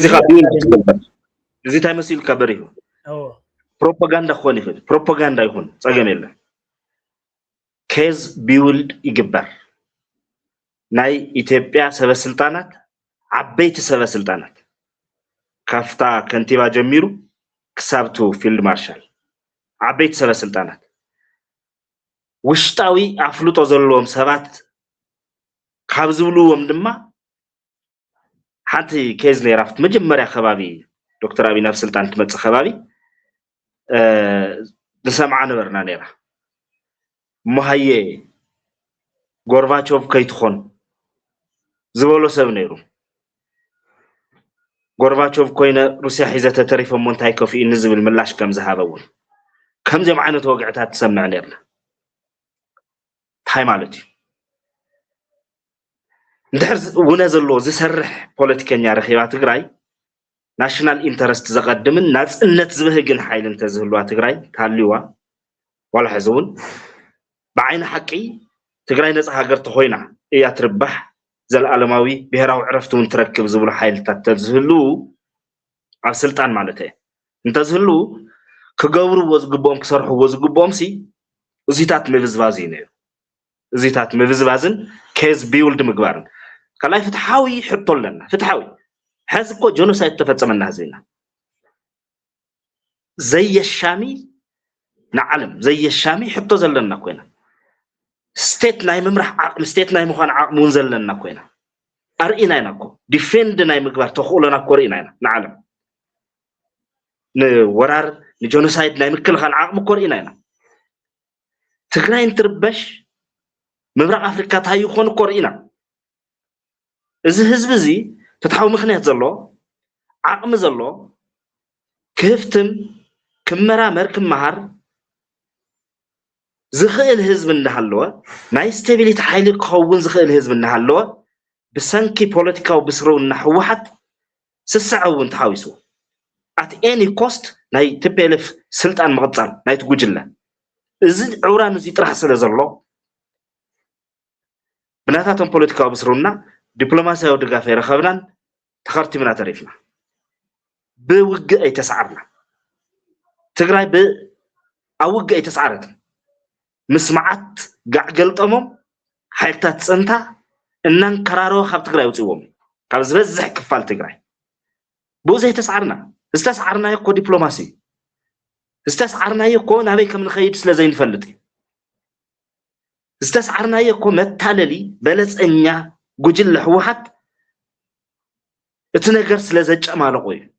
እዚ ታይ መሲል ከበር እዩ ፕሮፓጋንዳ ኾን ይኽእል ፕሮፓጋንዳ ይኹን ጸገም የለን ኬዝ ቢውልድ ይግበር ናይ ኢትዮጵያ ሰበስልጣናት ዓበይቲ ሰበስልጣናት ካፍታ ከንቲባ ጀሚሩ ክሳብቱ ፊልድ ማርሻል ዓበይቲ ሰበስልጣናት ውሽጣዊ አፍልጦ ዘለዎም ሰባት ካብ ዝብልዎም ድማ ሓንቲ ኬዝ ነይራፍት መጀመርያ ከባቢ ዶክተር አብይ ናብ ስልጣን ትመጽእ ከባቢ ንሰምዓ ነበርና ነይራ መሃየ ጎርባቾቭ ከይትኾን ዝበሎ ሰብ ነይሩ ጎርባቾቭ ኮይነ ሩስያ ሒዘተ ተሪፎም እንታይ ከፊ ንዝብል ምላሽ ከም ዝሃበውን ከምዚኦም ዓይነት ወግዕታት ትሰምዕ ነርና ታይ ማለት እዩ እንድሕር ውነ ዘሎ ዝሰርሕ ፖለቲከኛ ረኺባ ትግራይ ናሽናል ኢንተረስት ዘቀድምን ናጽነት ዝብህግን ሓይል እንተዝህልዋ ትግራይ ታልዋ ዋላ ሕዝውን ብዓይነ ሓቂ ትግራይ ነፃ ሃገር ተኾይና እያ ትርባሕ ዘለዓለማዊ ብሔራዊ ዕረፍቱን ትረክብ ዝብሉ ሓይልታት ተዝህሉ ኣብ ስልጣን ማለት እዩ እንተዝህሉ ክገብርዎ ዝግብኦም ክሰርሕዎ ዝግብኦም ሲ እዚታት ምብዝባዝ እዩ ነይሩ እዚታት ምብዝባዝን ኬዝ ቢውልድ ምግባርን ከላይ ፍትሓዊ ሕቶ ኣለና ፍትሓዊ حز كو جنوسايد تفصمنا هزينا زي الشامي نعلم زي الشامي حطو زلنا كوينا ستيت ناي ممرح عقم ستيت ناي مخان عقمون زلنا كوينا ارئينا ينكو ديفند ناي مقبار تخولنا كورينا نعلم نورار نجنوسايد ناي مكل خان عقم كورينا ينا تغراين تربش ممرح افريكا تايو خون كورينا እዚ ህዝብ እዚ ፍትሓዊ ምኽንያት ዘሎ ዓቅሚ ዘሎ ክፍትም ክመራመር ክመሃር ዝኽእል ህዝብ እንዳሃለወ ናይ ስቴቢሊቲ ሓይሊ ክኸውን ዝኽእል ህዝብ እንዳሃለወ بسنكي بوليتيكاو بسرو النحوحت سسعو انتحاويسو at any cost ناي تبالف سلطان مغطان ناي تقوجله إذن عوران زي ترح سلازلو بناتاتهم بوليتيكاو بسرونا دبلوماسيا ودقافة رخبنا تخرتي منا تريفنا بوقع أي تسعرنا تقرأي بأوقع أي تسعرتنا مسمعات قاع قلطمهم حيثات سنتا إنن قرارو خاب تقرأي وتقوم قال زبزح كفال تقرأي بوزي تسعرنا استسعرنا يكو دبلوماسي استسعرنا يكو نابي كم نخيد سلازين فلتي استسعرنا يكو متاللي بلس انيا قجل لحوحات اتنقر سلازج امالقوي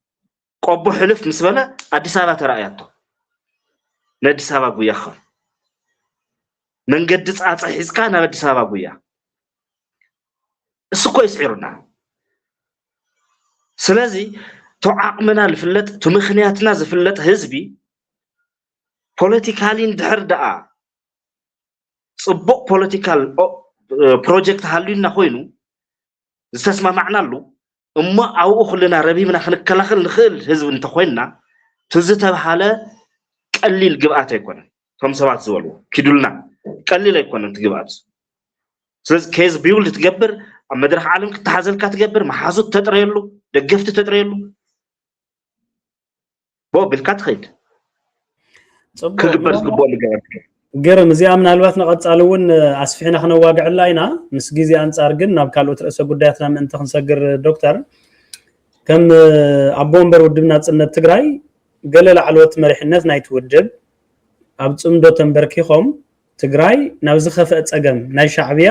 قبو حلف مسبلا ادسابا ترأياتو ندسابا قويا خر من قدس آتا حزقانا ندسابا قويا السكو يسعرنا سلازي تعاقمنا الفلت تمخنياتنا زفلت هزبي بوليتيكالين دحر دقا صبق بوليتيكال بروجكت هالينا خوينو استسمع معنا له اما او اخلنا ربي من خنكلاخل نخل هزب انت خوينا تزته بحاله قليل قبعات يكون كم سبات زولو كيدولنا قليل يكون انت قبعات سلاز كيز بيول تقبر مدرخ عالم كتحازل كتقبر محازوت تطريلو دقفت تطريلو بو بالكات خيد كغبر زغبو لغير غير مزيا منالبات نقصالون اسفحنا خنواقع لاينا مس غيزي انصار كن ناب كالوت رئيس غداياتنا من انت خنسغر دكتور كم ابومبر ودبنا صنت تግራይ ገለላ ዓልወት መሪሕነት ናይ ትውድብ ኣብ ጽምዶ ተንበርኪኾም ትግራይ ናብ ዝኸፈ ጸገም ናይ ሻዕብያ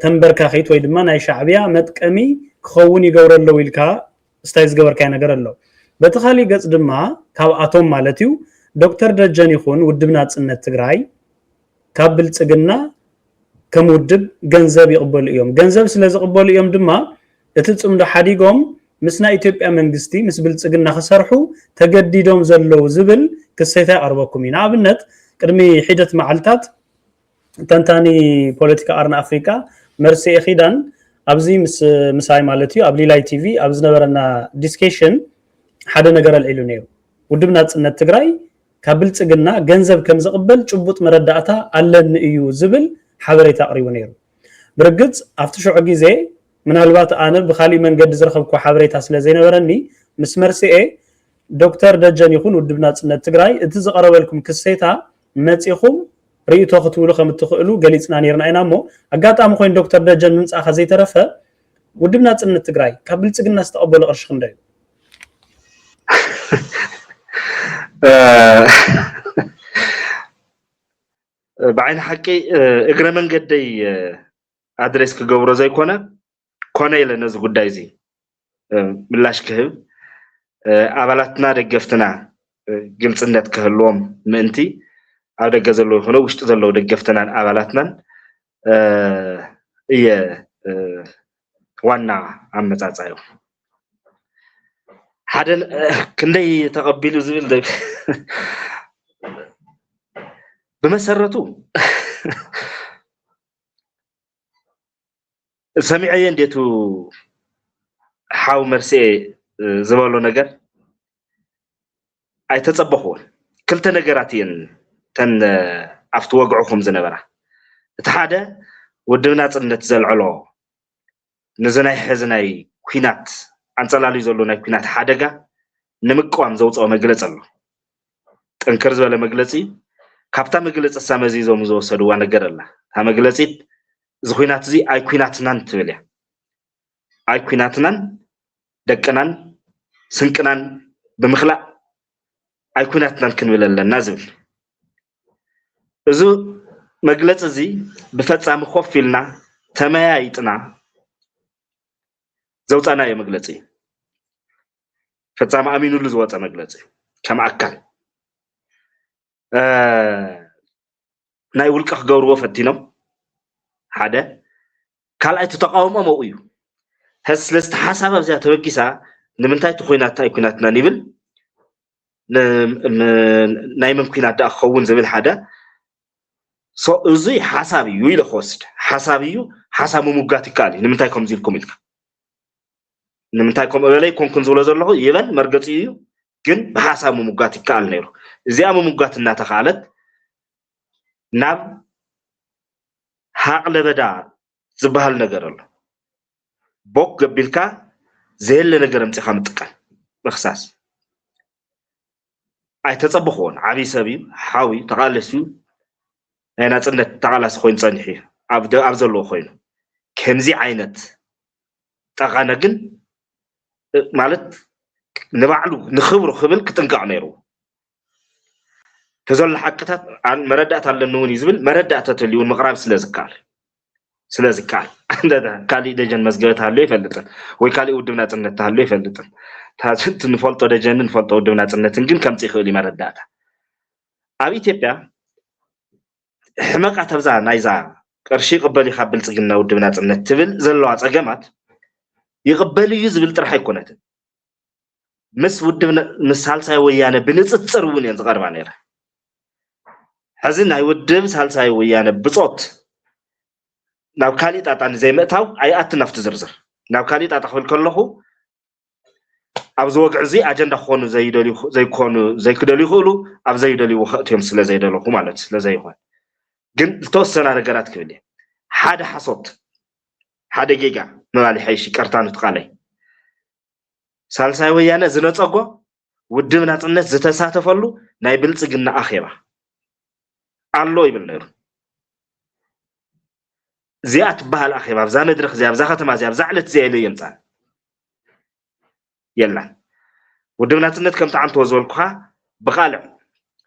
ተንበርካኺት ወይ ድማ ናይ ሻዕብያ መጥቀሚ ክኸውን ይገብረለው ኢልካ ስታይ ዝገበርካይ ነገር ኣሎ በተኻሊ ገጽ ድማ ካብ አቶም ማለት እዩ ዶክተር ደጀን ይኹን ውድብና ጽነት ትግራይ ካብ ብልጽግና ከም ውድብ ገንዘብ ይቅበሉ እዮም ገንዘብ ስለ ዝቅበሉ እዮም ድማ እቲ ጽምዶ ሓዲጎም مسنا إثيوبيا منجستي مس بلصقنا خسرحو تجديدهم زلوا زبل كسيتا أربعكم هنا عبنت كرمي حدث معلتات تنتاني بوليتيكا أرنا أفريقيا مرسي أخيرا أبزي مساي مالتيو أبلي لاي تي في أبزنا برنا ديسكيشن حدا نجار الإلونيو ودبنا إن التجراي كبلصقنا جنزب كم زقبل شبوت مرداتا على إيو زبل حبري تقريبا نيرو برجت أفتشوا عجيزة من الوقت أنا بخالي من قد زرخبكو حبريت أصل زين ورني مسمر سي دكتور دجان يكون ودبنات سنة تجراي تزقرب لكم كسيتا متيخم ريتو خطولو خم تخلو جليسنا نيرنا أنا مو أجات أمو خوين دكتور دجان من أخذي طرفه ودبنات سنة تجراي قبل تجنا استقبل قرش خندي بعين حكي إجرا من قدي أدرس كجورة زي كونه إلى ناس قداي زي ملاش كهب أبلاتنا دقفتنا قلت إنك كهلوم منتي أو دقزلو هنا وش تزلو دقفتنا أبلاتنا إيه وانا عم تعطيه حدا كندي تقبلوا زبل ده بمسرته سمعين ديتو حاو مرسي زبالو نجر أي تتصبحون كلتا نجراتين تن أفتو وقعوكم زنبرة تحادة ودبنا نتزل علو نزناي حزناي كوينات أنصلالي زلونا كوينات حادقة نمكوام زوت أو مجلس الله تنكرز ولا مجلسي كابتا مجلس السامزي زومزو سدوا نجر الله ها مجلسي زخوينات زي أي كويناتنان تبليه أي كويناتنان دكنان سنكنان بمخلق أي كويناتنان كنولا للنازل إذا مجلس زي بفتح مخوف فيلنا تمايتنا زوجنا يا مجلسي فتح أمينو لزوجة مجلسي كم أكل نايقول كخجور وفتينم هذا كلا تتقاوم أمويو هس لست حسب بزاف توكيسا نمنتاي تخوينات تاي كويناتنا نيبل نايم كوينات أخوون زبل هذا سو أزي حسابي يو إلى خوست حسابي يو حسب ممجات كالي نمتايكم زيلكم إلك نمتايكم أولي كون زولا زلهم يبان مرقتيو جن بحسب ممجات كال نيرو زي ممجات الناتا خالد ناب حق لبدا زبهال نجر الله بوك قبلكا زي اللي نجر امتخا متقال بخصاص أي تصبخون عبي سبيب حاوي تقالسيو أنا صنت تقالس خوين صنحي أبزلو خوين كمزي عينت تغانقن مالت نبعلو نخبرو خبل كتنقع نيرو تزول حقتات عن مردات على النون يزبل مردات الليون مغرب سلازكال عندنا كالي دجن مسجد هاللي يفلتن ويكالي ودمنا صنت هاللي يفلتن تاجت نفلطو دجن نفلطو ودمنا صنت ግን ከም ጽخሊ መረዳታ ኣብ ኢትዮጵያ ሕመቃ ተብዛ ናይዛ ቅርሺ ቅበል ይኻብል ጽግና ውድብና ጽነት ትብል ዘለዋ ጸገማት ይቅበል እዩ ዝብል ጥራሕ አይኮነትን ምስ ውድብና ምሳልሳይ ወያነ ብንጽጽር እውን የንዝቀርባ ነይራ ሕዚ ናይ ውድብ ሳልሳይ ወያነ ብጾት ናብ ካሊ ጣጣን ዘይመታው ኣይኣት ናፍት ዝርዝር ናብ ካሊ ጣጣ ክብል ከለኹ ኣብዚ ወግዕ እዚ ኣጀንዳ ክኾኑ ዘይክደልዩ ይኽእሉ ኣብ ዘይደልዩ ወቕትዮም ስለ ዘይደለኹ ማለት ስለ ዘይኾን ግን ዝተወሰነ ነገራት ክብል ሓደ ሓሶት ሓደ ጌጋ መባሊ ሓይሺ ቀርታኑ ትቃለይ ሳልሳይ ወያነ ዝነፀጎ ውድብ ናጽነት ዝተሳተፈሉ ናይ ብልጽግና ኣኼባ ኣሎ ይብል ነይሩ زيات بحال أخي باب زامد رخ زياب زاخت ما زياب زعلت زي اللي يمتع يلا ودمنا تنت كم تعم توزول كها بقالع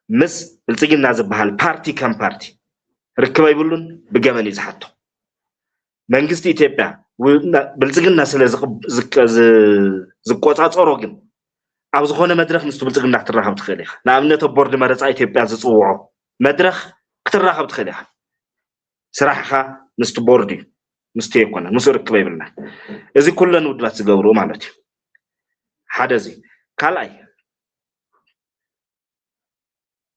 مس التقين نازب بحال بارتي كم بارتي ركبا يقولون بجمل يزحطه منجست إثيوبيا بالتقين ناس اللي زقوات أروجن أو زخونة مدرخ مستو بالتقين نحت الرحب تخليها نعمل تبورد مرة إثيوبيا زصوعه مدرخ كتر الرحب تخليها سراحة مستبوردي مستيقنا مسورك بيبلنا إذا كلنا ودبات تجاورو مالتي حدزي كلاي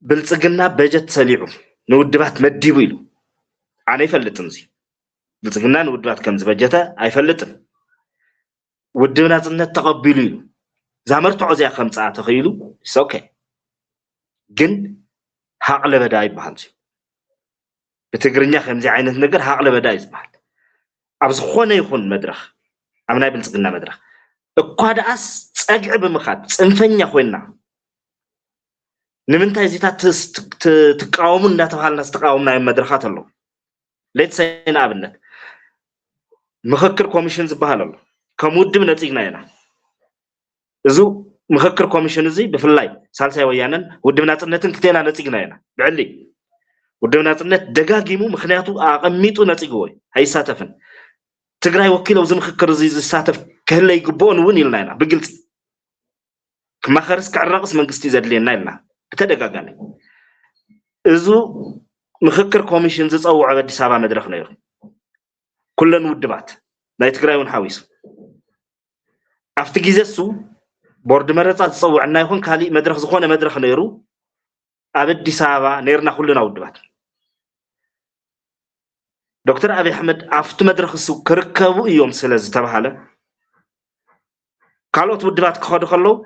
بلتقنا بجت سليعو نودبات مديبيلو أنا يفلتن زي بلتقنا نودبات كم زبجتها أيفلتن ودبنا تنا تقبليلو زمرت عزيا 5 ساعات تخيلو سوكي جن حقل بداي بحالتي بتجرنيا خمسة عينة نجر حقل بداي زبال أبز خونه يخون مدرخ أمنا بلتقنا مدرخ القاد أس أجعب مخاد إنفني خوينا نمنتهي زيتات تقاومون لا تفعل ناس تقاومنا يوم مدرخات الله ليت سينا أبنك مخكر كوميشن زبال الله كمود من نتيجنا هنا زو مخكر كوميشن زي بفلاي سالسة ويانا ودمنا تنتن كتينا نتيجنا هنا بعلي ودمنا تنت دقاقيمو مخنياتو أقميتو نتيجوي هاي ساتفن تقرأي وكيلو زي مخكر زي ساتف كهلا يقبون وني لنا بقلت كما خرس كعرقص من قستي زاد لنا لنا بتدقاقاني إزو مخكر كوميشن زي تصوع على دي سابع مدرخ نير كلن ودبات لا يتقرأي ونحاويس أفتقي زيسو بورد مرتا تصوع عنا يكون كالي مدرخ زخونة مدرخ نيرو أبد دي سابع نيرنا كلنا ودبات دكتور أبي أحمد عفت مدرخ السوق كركبوا يوم سلز تبعله قالوا تودبات كخد خلو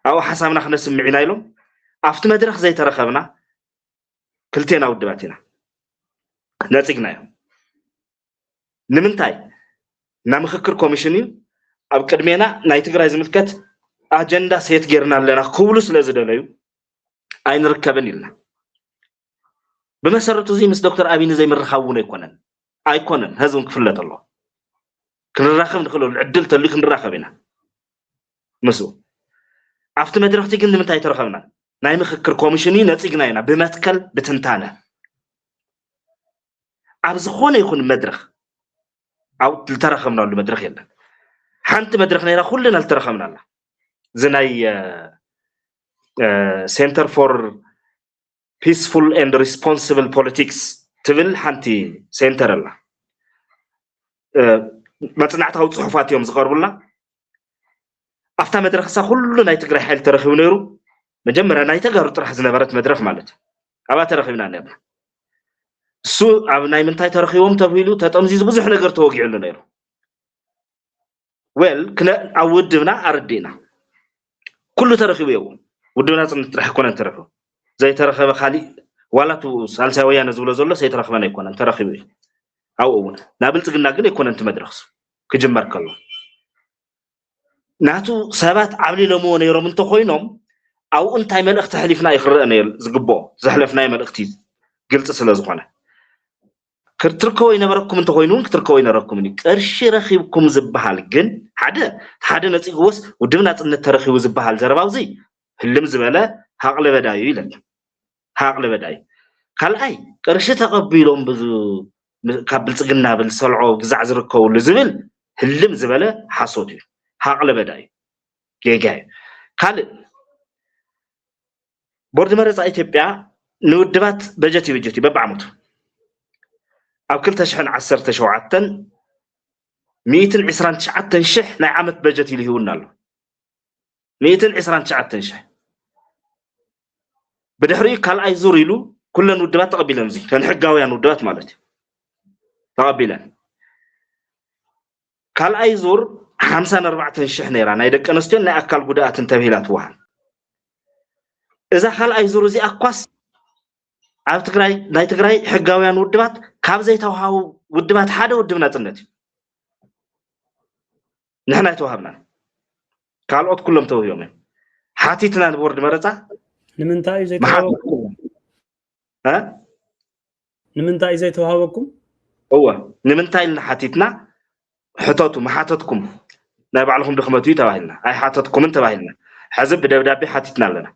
أو حسامنا خنا سمعنا لهم عفت مدرخ زي ترخبنا كلتين أو دباتنا ناتجنا يوم نمنتاي نامخكر كوميشني أو كدمينا نايتقرأ زملكت أجندة سيت غيرنا لنا كولس لازدليو أين ركبني لنا بمسرته زي مس دكتور أبي زي مرخاونه يكونن هزون كفلة الله كنراخم نخلو العدل تلي كنراخبنا مسو عفت مدرختي كن متى يترخبنا ناي مخكر كوميشني نتيجنا بمتكل بتنتانه عبز خونه يكون مدرخ او تلترخمنا ولا مدرخ يلا حنت مدرخنا يلا كلنا الترخمنا الله زناي Center for Peaceful and Responsible Politics تبل حنتي سنتر الله ما تنعتها صحفات يوم صغار والله أفتح مدرخ كله نايت تقرأ حال ترخي ونيرو مجمرة نايت تقرأ طرح زنبرة مدرخ مالت أبا ترخي من أنا سو أب ناي من تاي ترخيهم تبيلو تتمزيز بزح نجار توقع لنا يرو ويل كنا عودنا أردينا كله ترخيب يوم ودنا نترخ كنا نترخه زي ترخيب خالي ولا تو سالسا ويا نزول زول سيترخ ما يكون ترخيب أو نابلت قلنا قلنا يكون أنت مدرس كجمر كله ناتو سبات عملي لمون يروم انتو خوينهم أو أنت عمل اختحلفنا يخرقنا زقبو زحلفنا يمل اختي قلت سلازقنا كتركوا ينبركم انتو خوينون كتركوا ينبركم مني أرشي رخيبكم زبحال جن حدا نتيجوس ودمنا نترخيو زبحال زرباوزي هلم زبالة هاقل بدايو يلك هاقل بداي قال أي أرشي تقبيلهم بذو قبل تقلنا بالسلعو قزع زركو لزبل هلم زبالة حصوتي هاقل بداي جاي قال بورد مرز إثيوبيا نودبات بجتي ببعمته أو كل تشحن 10 شوعتن 129 شح نعمت بجتي اللي هو نالو 129 شح بدحري قال أي زوريلو كل نودبات تقبلن زي كان حقاويا نودبات مالتي تقبلن قال أي زور 54 شح نيران هيدك أنستين نأكل بدأت انتبهلات وهن إذا قال أي زور زي أقواس عبد تقرأي لا تقرأي حقاويا نودبات كاب زي توهاو ودبات حدا ودبنا تنتي نحن يتوهبنا قالوا كلهم توهيومين حاتيتنا بورد مرتا نمنتاي زي توهاوكم ها نمنتاي زي توهاوكم هو نمنتاي لنا حاتيتنا حطوتو ما حاتتكم لا بعلهم دخمتو تباهلنا اي حاتتكم انت باهلنا حزب بدبدابي حاتيتنا لنا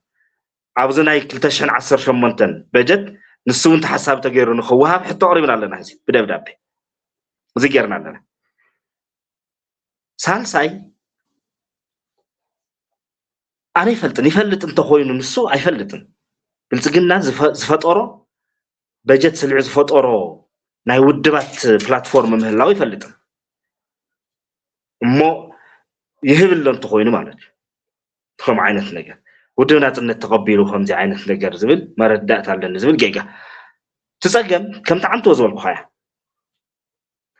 ابزناي 2010 شمونتن بجد نسو انت حساب تغيرو نخوها حتى قريبنا لنا هذه بدبدابي زيغرنا لنا سالساي أنا يفلت أنت خوين نسو أيفلتن بالتقلنا زفتورو بجت سلع زفتورو ناي ودبات بلاتفورم مهلاو يفلتن مو يهب اللي أنت خوين مالك خم عينة نجار ودنا تنتقبلوا خمسة عينة نجار زبل ما ردأت على الزبل جيجا تسجم كم تعنتو زول بخايا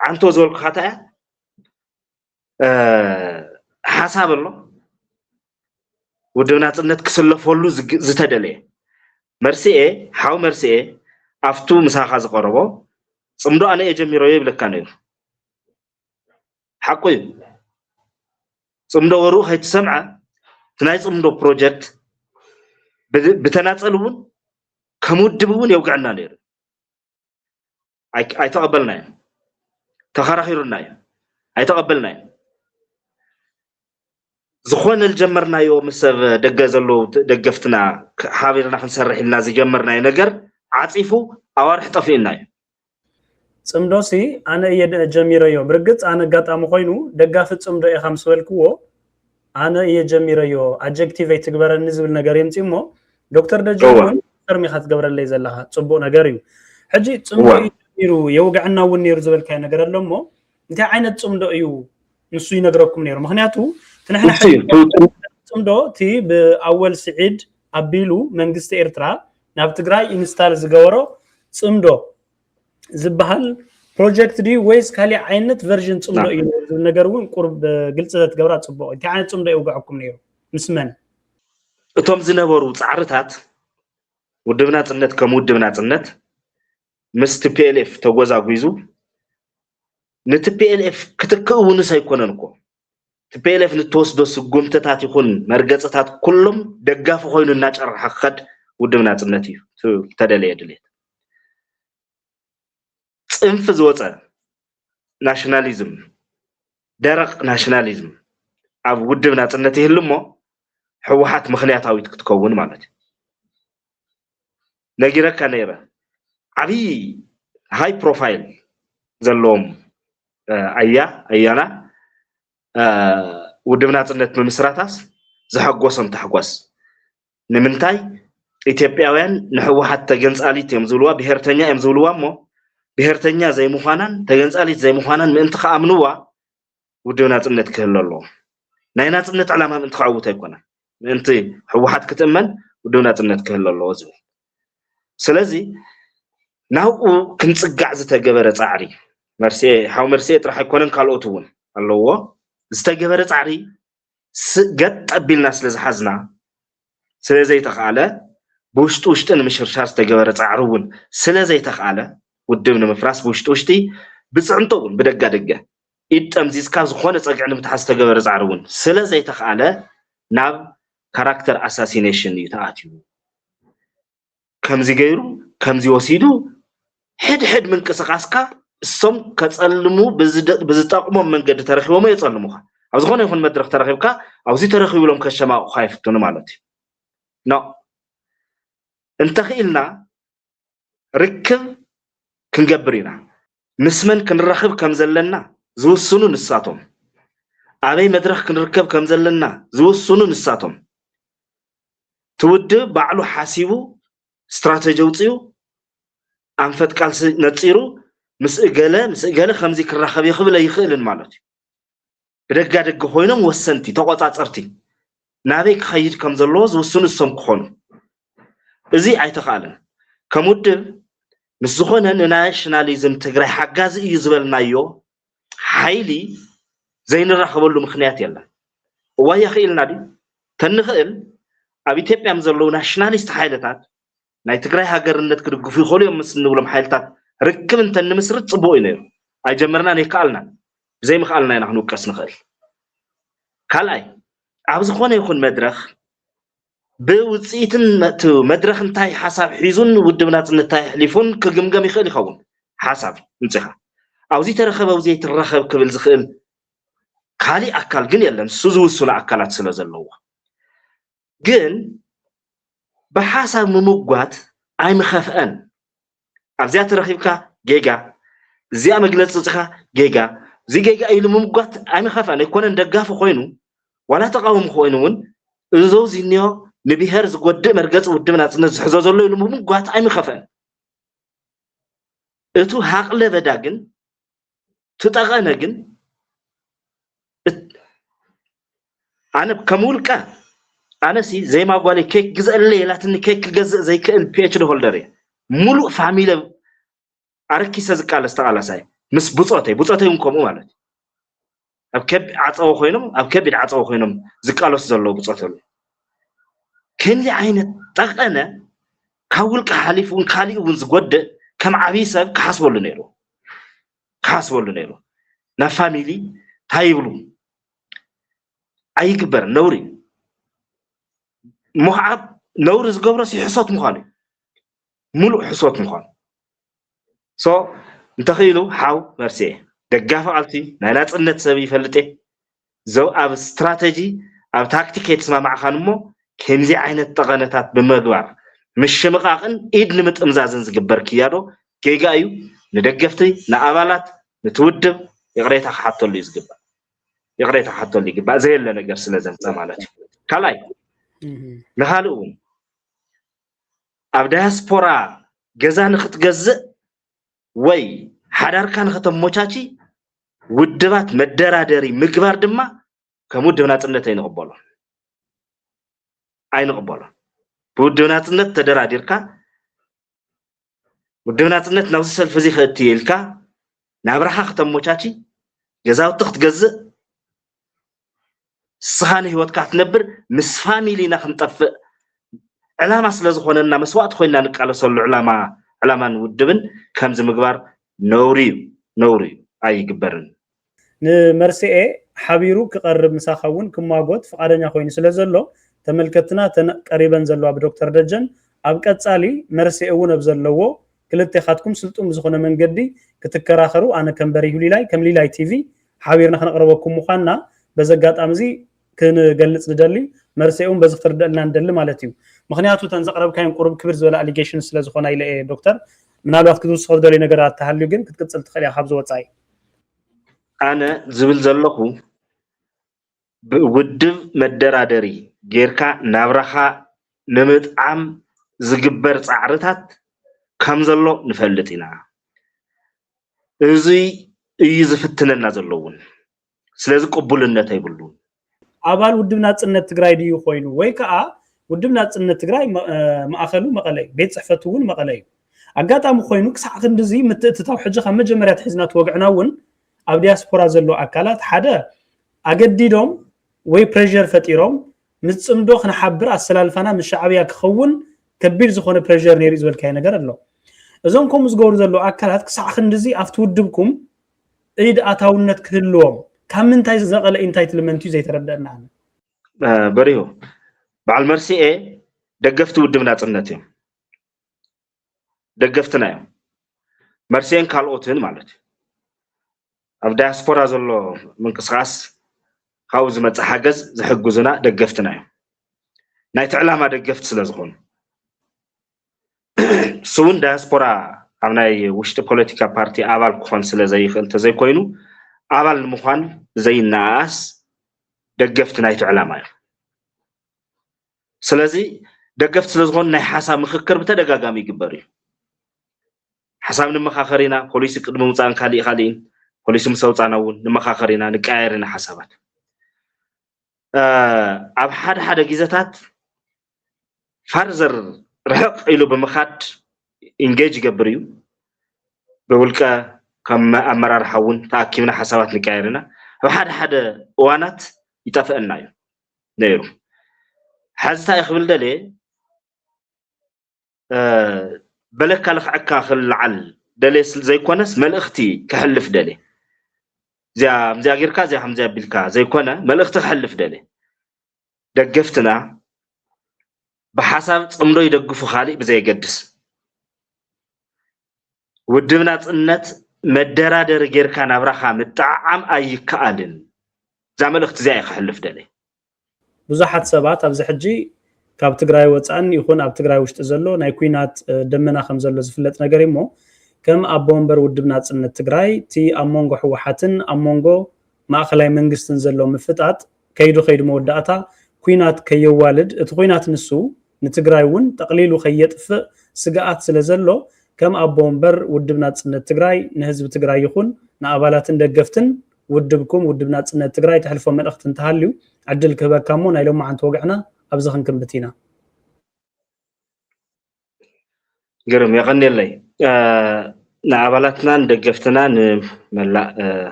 عنتو زول بخاطئ حساب الله ودنا تنت كسلفولو زتدلي مرسئ حاو مرسئ أفتو مساخة زقربو صمدو أنا يجميرو يبلك كانيو حقوي صمدو ورو هاي تسمعه تناي صمدو بروجكت بتناصلون كمودبون يوقعنا نير أي تقبلنا تخرخيرنا أي تقبلنا زخون الجمرنا يوم مسف دقزلو دقفتنا حاولنا نسرح لنا زي جمرنا ينقر عاطفو أوارح طفينا صمدوسي أنا يجميرو يوم برقت أنا قط أمخوينو دقافت صمدو إخام سوالكو أنا يجميرو adjective تكبر النزول نقريم تيمو دكتور دجون ترمي خات قبر اللي زلها تصبو نقريو حجي صمدو يجميرو يوقعنا ونير زبل كاي نقر اللمو انت عينت صمدو يو نسو ينقركم نير مخنياتو تنحنا صمدو تي بأول سعيد أبيلو منقست إرترا ناب تقراي إنستال زقورو صمدو زبهال بروجكت دي ويس كالي عينت فيرجن صمدو يو نقروين قرب قلت قبرات صبو انت عينت صمدو يوقعكم نير مسمن اتوم زنبرو صعرتات ودبنات النت كمودبنات النت مست بي ال اف توغزا غيزو نت بي ال اف كتكون سايكوننكو بي ال اف نتوسدو سغومتات يكون مرغصتات كلهم دغاف خوينو ناچر حقد ودبنات النت تدلي يدلي صنف زوصا ناشناليزم درق ناشناليزم اب ودبنات النت يهلمو حوحات مخنياتاوي تكون مالت نغيرك نيره عبي هاي بروفايل زلوم ايانا ودبناتነት በመስራታስ زحقوسن تحقوس نمنتاي ኢትዮጵያውያን ንሕወሓት ተገንጻሊት እዮም ዝብልዋ ብሄርተኛ እዮም ዝብልዋ እሞ ብሄርተኛ ዘይምዃናን ተገንጻሊት ዘይምዃናን ምእንቲ ከኣምንዋ ውድብናጽነት ክህለሎ ናይ ናጽነት ዕላማ ምእንቲ ከዓውት ኣይኮነን ምእንቲ ሕወሓት ክትእመን ውድብናጽነት ክህለሎ ዝብል ስለዚ ناو كنصقع زتجبر صعري مرسي حاو مرسي طرح يكونن كالوتون اللهو زتجبر صعري قد قبلنا سلازحزنا سلازي تخاله بوشت وشتن مشرشار زتجبر صعرون سلازي تخاله ودمنا مفراس بوشت وشتي بصعنطون بدقه دقه يتمزيز كاز خونه صقع نمتحس تجبر صعرون سلازي تخاله ناب كاركتر اساسينيشن يتاتيو كمزي غيرو كمزي وسيدو حد من قسقاسكا السم كتصلمو بزطقمو منقد ترخيبو يصلموها او زغونه يكون مدرك ترخيبكا او زي ترخيبو لهم كشما خايفتون مالتي نو انت خيلنا ركب كنقبرينا مسمن كنرخب كم زلنا زوسونو نساتهم ابي مدرك كنركب كم زلنا زوسونو نساتهم تود بعلو حاسيبو استراتيجي وصيو أنفت كالس نتصيرو مسئجلة خمسي كراخب يخبل يخيلن مالتي بدك قاعد خوينم وسنتي تقاطع صرتي نابيك خيج كم زلوز وسن السم خون إزي عيتخالن كمدب مسخونة ناشناليزم تجري حجاز يزبلنا يو حيلي زين الرخبل له مخنيات يلا ويا خيل نادي تنخيل أبي تبي أمزلو ناشناليست حيلتات ናይ ትግራይ ሃገርነት ክድግፉ ይኽእሉ እዮም ምስንብሎም ሓይልታት ርክብ እንተ ንምስርት ጽቡቕ እዩ ነይሩ ኣይጀመርና ነይከኣልና ብዘይ ምኽኣልና ኢና ክንውቀስ ንኽእል ካልኣይ ኣብ ዝኾነ ይኹን መድረኽ ብውፅኢትን መድረኽ እንታይ ሓሳብ ሒዙን ውድብ ናጽነት እንታይ ሕሊፉን ክግምገም ይኽእል ይኸውን ሓሳብ እንጽኻ ኣብዚ ተረኸበ ኣብዚ ትረኸብ ክብል ዝኽእል ካሊእ ኣካል ግን የለን እሱ ዝውስኑ ኣካላት ስለ ዘለዎ ግን بحسب ممقات أي مخافئن أبزيا ترخيبك جيجا زي مجلس صخا جيجا زي جيجا أي ممقات أي مخافئن يكون ندقاف خوينو ولا تقاوم خوينون زوز إنيو نبيهرز قد مرجع قدامنا نزحزز الله الممقات أي مخافئن إتو حقل بداجن تتغنجن أنا بكمولك أنا سي زي ما قالي كيك جزء اللي لاتني كيك جزء زي كأن PhD هولدري ملو فاميلة أركي سازقال استقال ساي مس بوصاتي ينكم مالت أبكب عطاو خوينم أبكب عطاو خوينم زقالوس زلو بوصاتي كان لي عين طقنا كاول كحليف ونخالي ونزغد كم عبيسب كحسبول نيرو نا فاميلي تايبلو أيكبر نوري محاب نورز قبرس يحصات مخاني ملو حصات مخاني نتخيلو حاو مرسي دقافة عالتي نالات انت سبي فلتي زو اب استراتيجي اب تاكتيك يتسمع مع خانمو كمزي عين التغنتات بمقبار مش شمقاقن ايد نمت امزازن زقبر كيادو كيقا ايو ندقفتي نعبالات نتودب يغريتا حطو اللي يزقبر زي اللي نقر سلازم تمالاتي كالاي نهالون أب دياسبورا جزان خط جزء وي حدار كان ختم موشاشي ودبات مدرادري مقبار دما كمودبنات النت أين قبلا بودبنات النت تدرادير كا ودبنات النت نوصل فزيخ تيلكا نابرها ختم موشاشي جزاو تخت جزء سخاني هو تكات نبر مس فاميلي نخنطف علامة سلازخوننا مسوات خوينا نقالو سولو علامة نودبن كمز مقبار نوري أي قبرن نمرسي حبيرو كقرب مساخون كما قوت فقادنيا خوين سلازلو تملكتنا قريبا زلو اب دكتور دجن اب قصالي مرسي اون ابزلو كلتي خاتكم سلطون بزخونه منقدي كتكراخرو انا كمبري هولي لاي تي في حبيرنا خنقربكم مخانا بزقات امزي كن قلص ندلي مرسيون بزفتر دلنا ندل مالتيو مخنياتو تنزقرب كاين قرب كبر زولا اليجيشن سلازخونه الى دكتور منالوات كدو سخر دلي نغرات تحليو كن كتقصل تخلي حبز وصاي انا زبل زلخو بودب مدرادري غيركا نابرخا نمطعم زغبر صعرتات كم زلو نفلطينا ازي يزفتننا زلوون سلازي قبولነት አይብሉን አባል ውድብ ናጽነት ትግራይ ዲዩ ኮይኑ ወይ ከዓ ውድብ ናጽነት ትግራይ ማእኸሉ መቀለ ቤት ጽሕፈቱን መቀለ ኣጋጣሚ ኮይኑ ክሳዕ ክንድዚ ምትእትታው ሕጂ ካብ መጀመርያ ትሕዝና ተወግዕና እውን ኣብ ዲያስፖራ ዘሎ ኣካላት ሓደ ኣገዲዶም ወይ ፕሬዠር ፈጢሮም ምጽምዶ ክንሓብር ኣሰላልፋና ምሻዕብያ ክኸውን ከቢድ ዝኾነ ፕሬዠር ነይሩ ዝበልካይ ነገር ኣሎ እዞም ከምኡ ዝገብሩ ዘሎ ኣካላት ክሳዕ ክንድዚ ኣብቲ ውድብኩም ኢድ ኣታውነት ክህልዎም ካብ ምንታይ ዘቐለ እንታይ ትልመንቱ ዘይተረድአና በሪሁ በዓል መርሲኤ ደገፍቲ ውድብ ናጽነት እዮም ደገፍትና እዮም መርሲኤን ካልኦትን ማለት ኣብ ዳያስፖራ ዘሎ ምንቅስቃስ ካብኡ ዝመጽእ ሓገዝ ዝሕግዙና ደገፍትና እዮም ናይቲ ዕላማ ደገፍቲ ስለ ዝኾኑ ስውን ዳያስፖራ ኣብ ናይ ውሽጢ ፖለቲካ ፓርቲ ኣባል ክኾን ስለ ዘይኽእል እንተዘይኮይኑ ኣባል ንምዃን ዘይነኣስ ደገፍቲ ናይቲ ዕላማ እዮም ስለዚ ደገፍቲ ስለ ዝኾኑ ናይ ሓሳብ ምክክር ብተደጋጋሚ ይግበር እዩ ሓሳብ ንመኻኸሪና ፖሊሲ ቅድሚ ምውፃእን ካሊእን ፖሊሲ ምስ ኣውፃእና እውን ንመኻኸሪና ንቀያየርና ሓሳባት ኣብ ሓደ ግዜታት ፋርዘር ርሕቕ ኢሉ ብምኻድ ኢንጌጅ ይገብር እዩ ብውልቀ ከም ኣመራርሓ እውን ተኣኪብና ሓሳባት ንቀያየርና ኣብ ሓደ እዋናት ይጠፍአና እዩ ነይሩ حزتا يخبل دلي بلك لخعك خلعل دلي زي كونس ملختي كحلف دلي زي غيركا زي حمزه بلكا زي كونه ملخت خلف دلي دغفتنا بحساب صمدو يدغفو خالي بزي يقدس ودبنا صنت مدرادر غيركا نبرخا متعام ايكالن زي ملخت زي خلف دلي ብዙሓት ሰባት ኣብዚ ሕጂ ካብ ትግራይ ወፃን ይኹን ኣብ ትግራይ ውሽጢ ዘሎ ናይ ኩናት ደመና ከም ዘሎ ዝፍለጥ ነገር እሞ ከም ኣብ ወንበር ውድብ ናጽነት ትግራይ ቲ ኣብ መንጎ ሕወሓትን ኣብ መንጎ ማእከላይ መንግስትን ዘሎ ምፍጣጥ ከይዱ መወዳእታ ኩናት ከየዋልድ እቲ ኩናት ንሱ ንትግራይ እውን ጠቅሊሉ ከየጥፍእ ስጋኣት ስለ ዘሎ ከም ኣብ ወንበር ውድብ ናጽነት ትግራይ ንህዝቢ ትግራይ ይኹን ንኣባላትን ደገፍትን ውድብኩም ውድብ ናጽነት ትግራይ ተሕልፎ መልእኽት እንተሃልዩ عدل كبكامون أي لو ما عن توقعنا أبزخن كم بتينا. قرم يغني لي نعبالتنا ندقفتنا نملا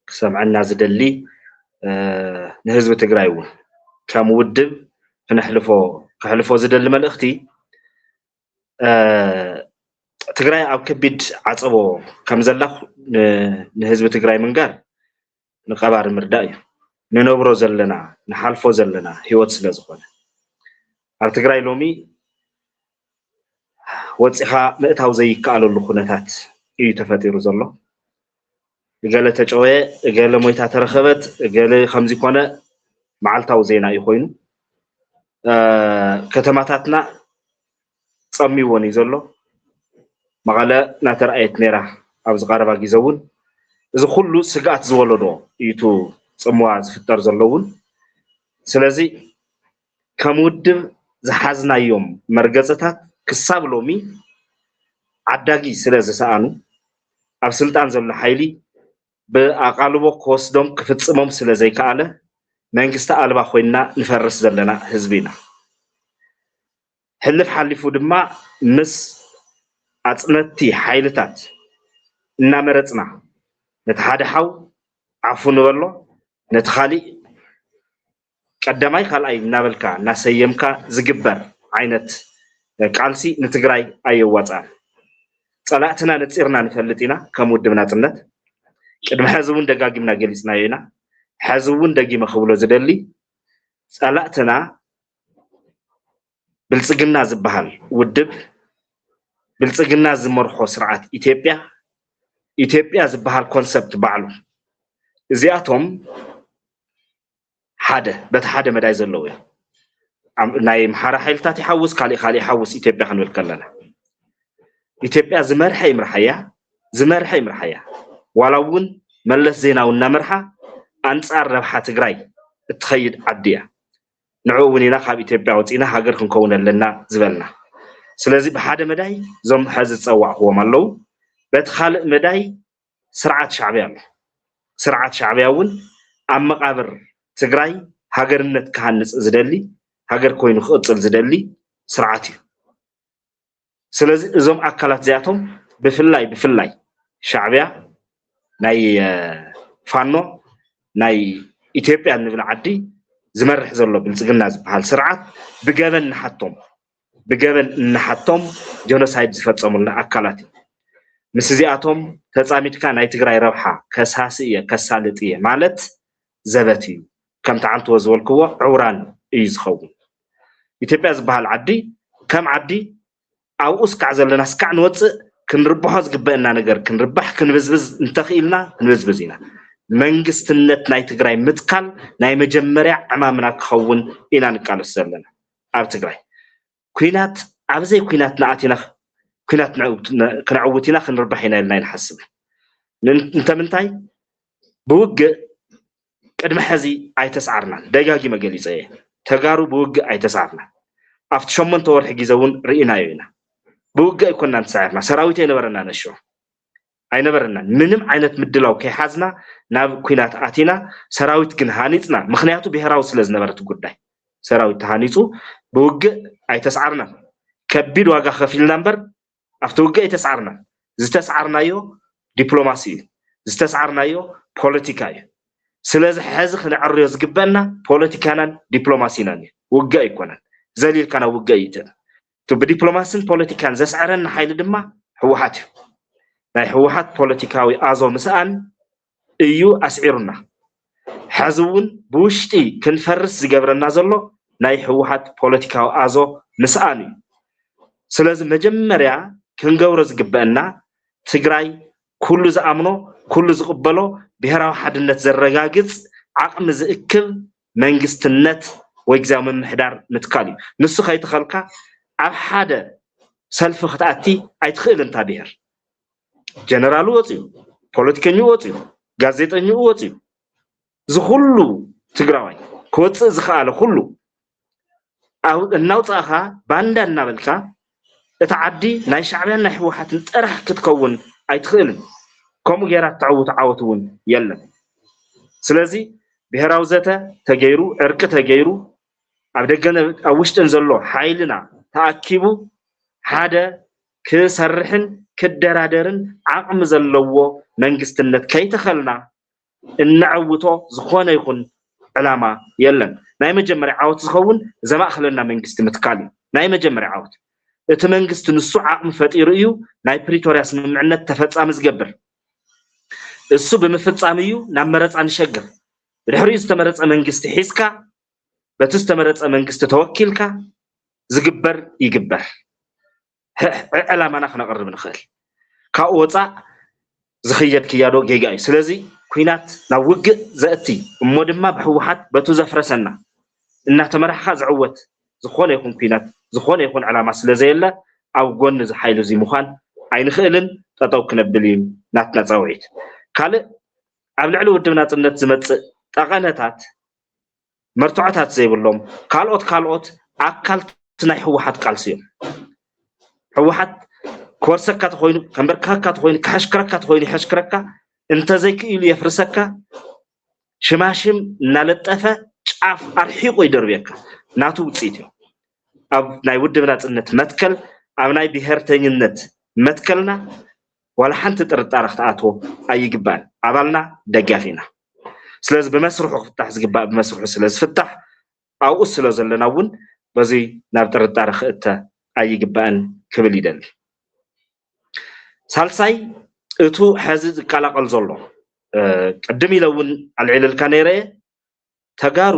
سمعنا زدلي نهزب تقرايون كمودب كحلفو زدل ملأختي تقراي أو كبيد عصبو كم زلخ نهزب تقراي من قال نقبار مرداي ننبرو زلنا نحالفو زلنا هيوت سلا زخونه ኣብ ትግራይ ሎሚ ወጽኻ ምእታው ዘይከኣለሉ ኩነታት እዩ ተፈጢሩ ዘሎ ገለ ተጨወየ ገለ ሞይታ ተረኸበት ገለ ከምዚ ኮነ መዓልታው ዜና እዩ ኮይኑ ከተማታትና ጸሚዎን እዩ ዘሎ መቐለ ናተርኣየት ነራ ኣብ ዝቀረባ ግዜ እውን እዚ ኩሉ ስጋኣት ዝወለዶ እዩ ጽምዋ ዝፍጠር ዘለውን ስለዚ ከመውድብ ዝሓዝናዮም መርገጽታት ክሳብ ሎሚ ዓዳጊ ስለ ዝሰኣኑ ኣብ ስልጣን ዘሎ ሓይሊ ብኣቃልቦ ክወስዶም ክፍጽሞም ስለ ዘይከኣለ መንግስቲ ኣልባ ኮይና ንፈርስ ዘለና ህዝቢና ሕልፍ ሓሊፉ ድማ ምስ ኣጽነቲ ሓይልታት እናመረጽና ነቲ ሓደ ሓው ዓፉ ንበሎ ነቲ ኻሊእ ቀዳማይ ካልኣይ እናበልካ እናሰየምካ ዝግበር ዓይነት ቃልሲ ንትግራይ ኣየዋጻን ጸላእትና ነጽርና ንፈልጥ ኢና ከም ውድብ ናጽነት ቅድሚ ሕዚ እውን ደጋጊምና ገሊጽና ኢና ሕዚ እውን ደጊመ ክብሎ ዝደሊ ጸላእትና ብልጽግና ዝበሃል ውድብ ብልጽግና ዝመርሖ ስርዓት ኢትዮጵያ ዝበሃል ኮንሰፕት ባዕሉ እዚኣቶም በቲ ሓደ መዳይ ዘለዎ ናይ ምሓራ ሓይልታት ይሓውስ ካልእ ይሓውስ ኢትዮጵያ ክንብል ከለና ኢትዮጵያ ዝመርሐ ይምርሐያ ዋላ እውን መለስ ዜናዊ እናመርሓ ኣንጻር ረብሓ ትግራይ እትኸይድ ዓዲ እያ ንዕኡ እውን ኢና ካብ ኢትዮጵያ ወፂና ሃገር ክንከውን ኣለና ዝበልና ስለዚ ብሓደ መዳይ ዞም ሕዚ ዝፀዋዕኽዎም ኣለዉ በቲ ካልእ መዳይ ስርዓት ሻዕብያ ኣሎ ስርዓት ሻዕብያ እውን ኣብ መቃብር ትግራይ ሃገርነት ክሃንጽ ዝደሊ ሃገር ኮይኑ ክቕጽል ዝደሊ ስርዓት እዩ ስለዚህ እዞም አካላት ዚያቶም ብፍላይ ሻዕብያ ናይ ፋኖ ናይ ኢትዮጵያ ንብል ዓዲ ዝመርሕ ዘሎ ብልጽግና ዝበሃል ስርዓት ብገበን ንሓቶም ጀኖሳይድ ዝፈጸሙልና አካላት ምስ እዚኣቶም ተጻሚድካ ናይ ትግራይ ረብሓ ከሳልጥ እየ ማለት ዘበት እዩ ከም ተዓንትዎ ዝበልክዎ ዕውራን እዩ ዝኸውን ኢትዮጵያ ዝበሃል ዓዲ ከም ዓዲ ኣብኡ ስካዕ ዘለና ስካዕ ንወፅእ ክንርብሖ ዝግበአና ነገር ክንርባሕ ክንብዝብዝ እንተኽኢልና ክንብዝብዝ ኢና መንግስትነት ናይ ትግራይ ምትካል ናይ መጀመርያ ዕማምና ክኸውን ኢና ንቃለስ ዘለና ኣብ ትግራይ ኩናት ኣብዘይ ኩናት ንኣቲና ኩናት ክንዕውት ኢና ክንርባሕ ኢና ኢልና ይንሓስብ እንተምንታይ ብውግእ ቅድሚ ሕዚ ኣይተሰዓርናን ደጋጊመ ገሊፀ እየ ተጋሩ ብውግእ ኣይተሰዓርናን ኣብቲ 8 ወርሒ ግዜ እውን ርኢናዮ ኢና ብውግእ ኣይኮንና ንሰዓርና ሰራዊት ኣይነበረና ነሾ ኣይነበረና ምንም ዓይነት ምድላው ከይሓዝና ናብ ኩናት ኣቲና ሰራዊት ግን ሃኒፅና ምክንያቱ ብሄራዊ ስለ ዝነበረት ጉዳይ ሰራዊት ተሃኒፁ ብውግእ ኣይተሰዓርና ከቢድ ዋጋ ከፊልና እምበር ኣብቲ ውግእ ኣይተሰዓርና ዝተሰዓርናዮ ዲፕሎማሲ እዩ ዝተሰዓርናዮ ፖለቲካ እዩ ስለዚ ሕዚ ክንዕርዮ ዝግበአና ፖለቲካናን ዲፕሎማሲናን እዩ ውግእ ኣይኮነን ዘሊልካ ናብ ውግእ ይእትእ ብዲፕሎማሲን ፖለቲካን ዘስዓረና ሓይሊ ድማ ህወሓት እዩ ናይ ህወሓት ፖለቲካዊ ኣዞ ምስኣን እዩ ኣስዒሩና ሕዚ እውን ብውሽጢ ክንፈርስ ዝገብረና ዘሎ ናይ ህወሓት ፖለቲካዊ ኣዞ ምስኣን እዩ ስለዚ መጀመርያ ክንገብሮ ዝግበአና ትግራይ ኩሉ ዝኣምኖ ኩሉ ዝቕበሎ ብሄራዊ ሓድነት ዘረጋግጽ ዓቕሚ ዝእክብ መንግስትነት ወይ ግዝያዊ ምምሕዳር ምትካል እዩ ንሱ ከይተኸልካ ኣብ ሓደ ሰልፊ ክትኣቲ ኣይትኽእልን እታ ብሄር ጀነራሉ ወፅዩ ፖለቲከኛኡ ወፅዩ ጋዜጠኛኡ ወፅዩ ዝኩሉ ትግራዋይ ክወፅእ ዝኽኣለ ኩሉ እናውፃእኻ ባንዳ እናበልካ እታ ዓዲ ናይ ሻዕብያን ናይ ህወሓትን ጥራሕ ክትከውን ኣይትኽእልን ከምኡ ጌራ እትዓውት ዓወት እውን የለን ስለዚ ብሄራዊ ዘተ ተገይሩ ዕርቂ ተገይሩ ኣብ ደገነ ኣብ ውሽጥን ዘሎ ሓይልና ተኣኪቡ ሓደ ክሰርሕን ክደራደርን ዓቕሚ ዘለዎ መንግስትነት ከይተኸልና እናዕውቶ ዝኾነ ይኹን ዕላማ የለን ናይ መጀመርያ ዓወት ዝኸውን ዘማእኸለና መንግስቲ ምትካል እዩ ናይ መጀመርያ ዓወት እቲ መንግስቲ ንሱ ዓቕሚ ፈጢሩ እዩ ናይ ፕሪቶሪያ ስምምዕነት ተፈጻሚ ዝገብር እሱ ብምፍጻም እዩ ናብ መረፃ ንሸግር ብድሕሪኡ ዝተመረፀ መንግስቲ ሒዝካ በቲ ዝተመረፀ መንግስቲ ተወኪልካ ዝግበር ይግበር ዕላማና ክነቕርብ ንኽእል ካብኡ ወፃእ ዝኽየድ ክያዶ ጌጋ እዩ ስለዚ ኩናት ናብ ውግእ ዘእቲ እሞ ድማ ብህወሓት በቱ ዘፍረሰና እናተመራሕካ ዝዕወት ዝኾነ ይኹን ኩናት ዝኾነ ይኹን ዕላማ ስለዘየለ ኣብ ጎኒ ዝሓይሉ እዚ ምዃን ኣይንኽእልን ጠጠው ክነብል እዩ ናትና ፀውዒት ካልእ ኣብ ልዕሊ ውድብ ናፅነት ዝመፅእ ጠቐነታት መርትዖታት ዘይብሎም ካልኦት ኣካልቲ ናይ ህወሓት ቃልሲ እዮም ህወሓት ክወርሰካ ተኾይኑ ከንበርካካ ተኾይኑ ክሓሽክረካ ተኾይኑ ይሓሽክረካ እንተዘይክኢሉ የፍርሰካ ሽማሽም እናለጠፈ ጫፍ ኣርሒቑ ይደርብየካ ናቱ ውፅኢት እዩ ኣብ ናይ ውድብ ናፅነት መትከል ኣብ ናይ ብሄርተኝነት መትከልና ዋላ ሓንቲ ጥርጣረ ክትኣትዎ ኣይግባእን ኣባልና ደጋፊና ስለዚ ብመስርሑ ክፍታሕ ዝግባእ ብመስርሑ ስለ ዝፍታሕ ኣብኡ ስለ ዘለና እውን በዚ ናብ ጥርጣረ ክእተ ኣይግባእን ክብል ይደሊ ሳልሳይ እቱ ሕዚ ዝቀላቀል ዘሎ ቅድም ኢለ እውን ኣልዒልልካ ነይረ ተጋሩ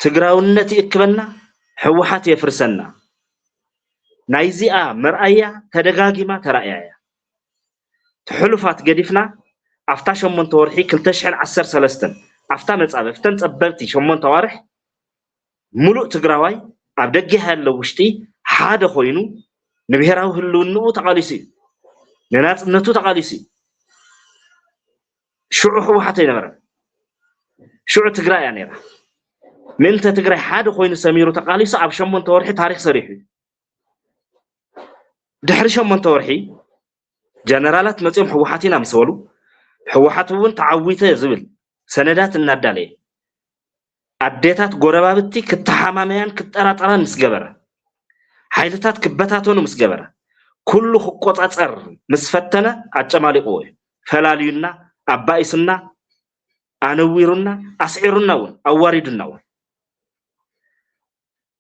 ትግራውነት ይእክበና ህወሓት የፍርሰና ናይዚኣ መርኣያ ተደጋጊማ ተራእያ እያ ትሕሉፋት ገዲፍና ኣፍታ 8 ወርሒ 2013 ኣፍታ መፃበብተን ፀበብቲ 8 ኣዋርሕ ሙሉእ ትግራዋይ ኣብ ደገ ያለው ውሽጢ ሓደ ኮይኑ ንብሄራዊ ህልውንኡ ተቃሊሱ ንናፅነቱ ተቃሊሱ ሽዑ ህወሓት ይነበረ ሽዑ ትግራይ እያ ነይራ ምእንተ ትግራይ ሓደ ኮይኑ ሰሚሩ ተቃሊሱ ኣብ 8 ወርሒ ታሪክ ሰሪሑ ድሕሪ 8 ወርሒ ጀነራላት መፅኦም ህወሓት ኢና ምስ በሉ ህወሓት እውን ተዓዊተ ዝብል ሰነዳት እናዳለየ ኣዴታት ጎረባብቲ ክትሓማመያን ክትጠራጠራን ምስ ገበረ ሓይልታት ክበታተኑ ምስ ገበረ كله قطاصر مسفتنا اچماليقو فلالينا ابايسنا انويرنا اسعيرنا اواردنا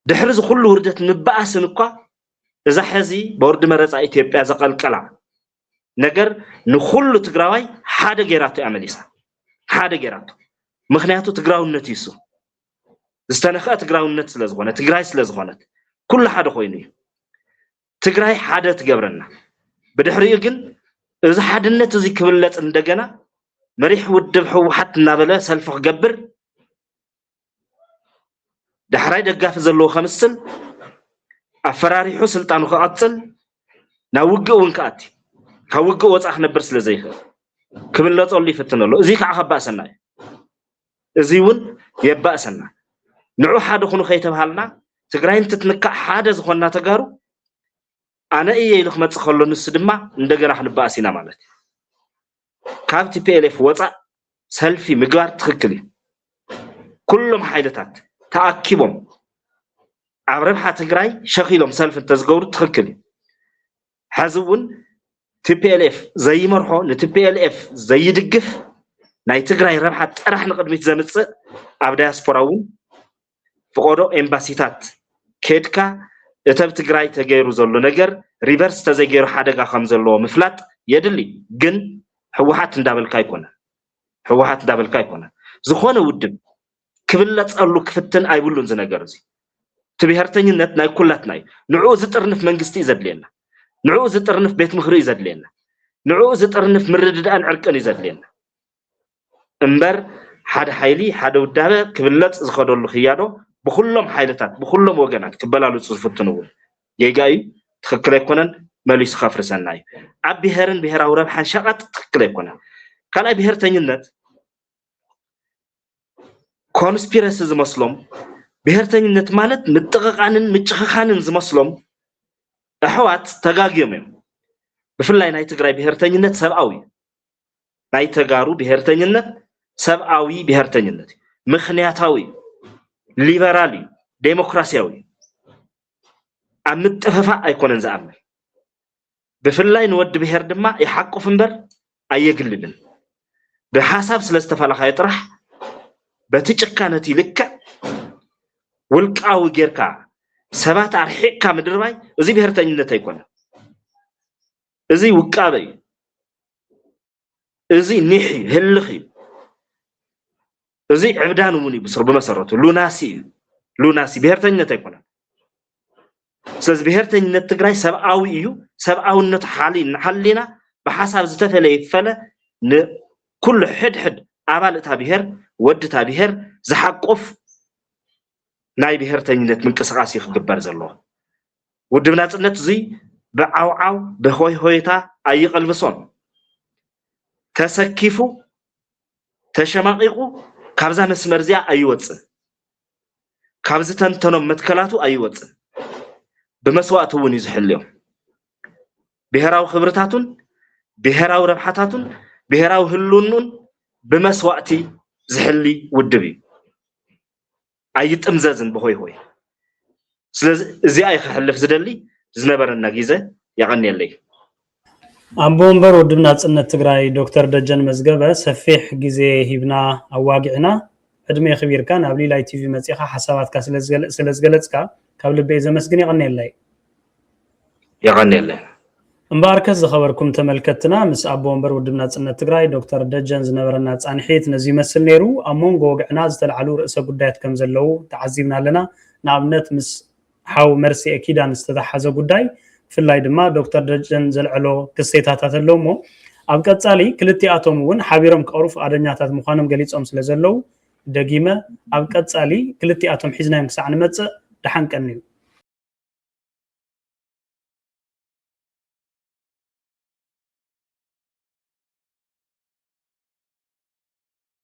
دحرز كله وردت نباسن اكو اذا حزي بورد مرصا ايثيوبيا زقلقلا ነገር ንኹሉ ትግራዋይ ሓደ ጌራቱ ያመሊሳ ሓደ ጌራቱ ምክንያቱ ትግራውነት ይሱ ዝተነኸ ትግራውነት ስለዝኾነ ትግራይ ስለዝኾነት ኩሉ ሓደ ኮይኑ ትግራይ ሓደ ትገብረና ብድሕሪኡ ግን እዚ ሓድነት እዚ ክብለጽ እንደገና መሪሕ ውድብ ሕወሓት እናበለ ሰልፍ ክገብር دحراي دغاف زلو خمسل افراريحو سلطانو كقتل ناوغو ونكاتي كاوغو وصاح نبر سلازيخ كبلصو يفتنلو ازي كع خباسنا ازيون يباسنا نعو حد خنو خيتبالنا تግራይን تتنكع حاده زخنا تغارو انا ايه يلخ متصخلو نس دما እንደገና حنباسينا ማለት كابت بي ال اف وصا سلفي مغار تخكلي كلهم حيلتات تأكيبهم عبرها تجراي شغيلهم سلف التزجور تخكلي حزون TPLF زي مرحو TPLF زي دقف ناي تجراي ربحت راح نقدميت زمتص أبدا سبراون فقدو إمباسيتات كيدكا تب تجراي تجيرو زلو نجر ريفرس تزجيرو حدقة خمزلو مفلات يدلي جن حوحات دابل كايكونا حوحات دابل كايكونا زخونه ودب كبلت أرلو كفتن أيبولون زنجرزي تبيهرتنينت ناي كلاتناي نعوز ترنف منجستي زد لنا نعوز ترنف بيت مخري زد لنا نعوز ترنف مردد أن عرقني زد لنا امبر حد حيلي حد ودابه كبلت زخدو الخيانو بكلهم حيلتات بكلهم وجنات كبلالو تصفتنون يجاي تخكل يكونن ماليس خافر سناي أبي هرن بهر أورب حنشقت تخكل يكونن كلا بيهرتنينت كونسبيرسي زمسلم بهرتنينت مالت متققانن مچخخانن زمسلم احوات تغاغيوم بفلاي ناي تግራይ بهرتنينت سبعوي ناي تغارو بهرتنينت سبعوي بهرتنينت مخنياتاوي ليبرالي ديمقراسياوي امطففا ايكونن زعمل بفلاي نود بهر دما يحقو فنبر ايغللن بحساب سلاستفالخ يطرح بتچكانتي لك ولقاو غيركا سبات ارحيقا مدرباي ازي بهرتنينت ايكون ازي وقابي ازي نحي هلخي ازي عبدان موني بصر بمسرته لوناسي بهرتنينت ايكون سلاز بهرتنينت تግራይ سبعاوي እዩ سبعاونت حالينا بحساب زتفله يفله كل حد አባልታ ብሄር ወድታ ብሄር زحقف ናይ ብሄርተኝነት ምንቅስቃስ ይخبر ዘሎ ውድብናጽነት እዚ በዓውዓው በሆይ ሆይታ አይቀልብሶን ተሰኪፉ ተሸማቂቁ ካብዛ መስመር እዚያ አይወጽ ካብዝ ተንተኖም መትከላቱ አይወጽ በመስዋዕቱን ይዝሕልዮም ብሄራው خبرታቱን ብሄራው ረብሓታቱን ብሄራው ህሉኑን بمسواتي زحلي ودبي ايتمززن بهوي هوي سلاز زي اي خلف زدلي زنبرنا غيزه يغني لي امبومبر ودبنا صنت تግራይ دكتور دجن مزغبه سفيح غيزه هبنا اواغعنا ادمي خبير كان ابلي لاي تي في مصيخه حسابات كسلزغلصكا كابل بي زمسغن يغني لي امبارك زخبركم تملكتنا مس ابومبر ودبنا صنت تግራይ دكتور دجن زنبرنا صانحيت نزي مسل نيرو امونغ وغعنا زتلعلو رئيس غدايات كم زلو تعزيبنا لنا نابنت مس حاو مرسي اكيدان استتحازه غداي فلاي دما دكتور دجن زلعلو كسيتاتاتلومو اب قصالي كلتياتهم ون حبيرم قروف ادنياتات مخانم غليصوم سلازلو دغيمه اب قصالي كلتياتهم حزنايم كسعن مص دحنقنيو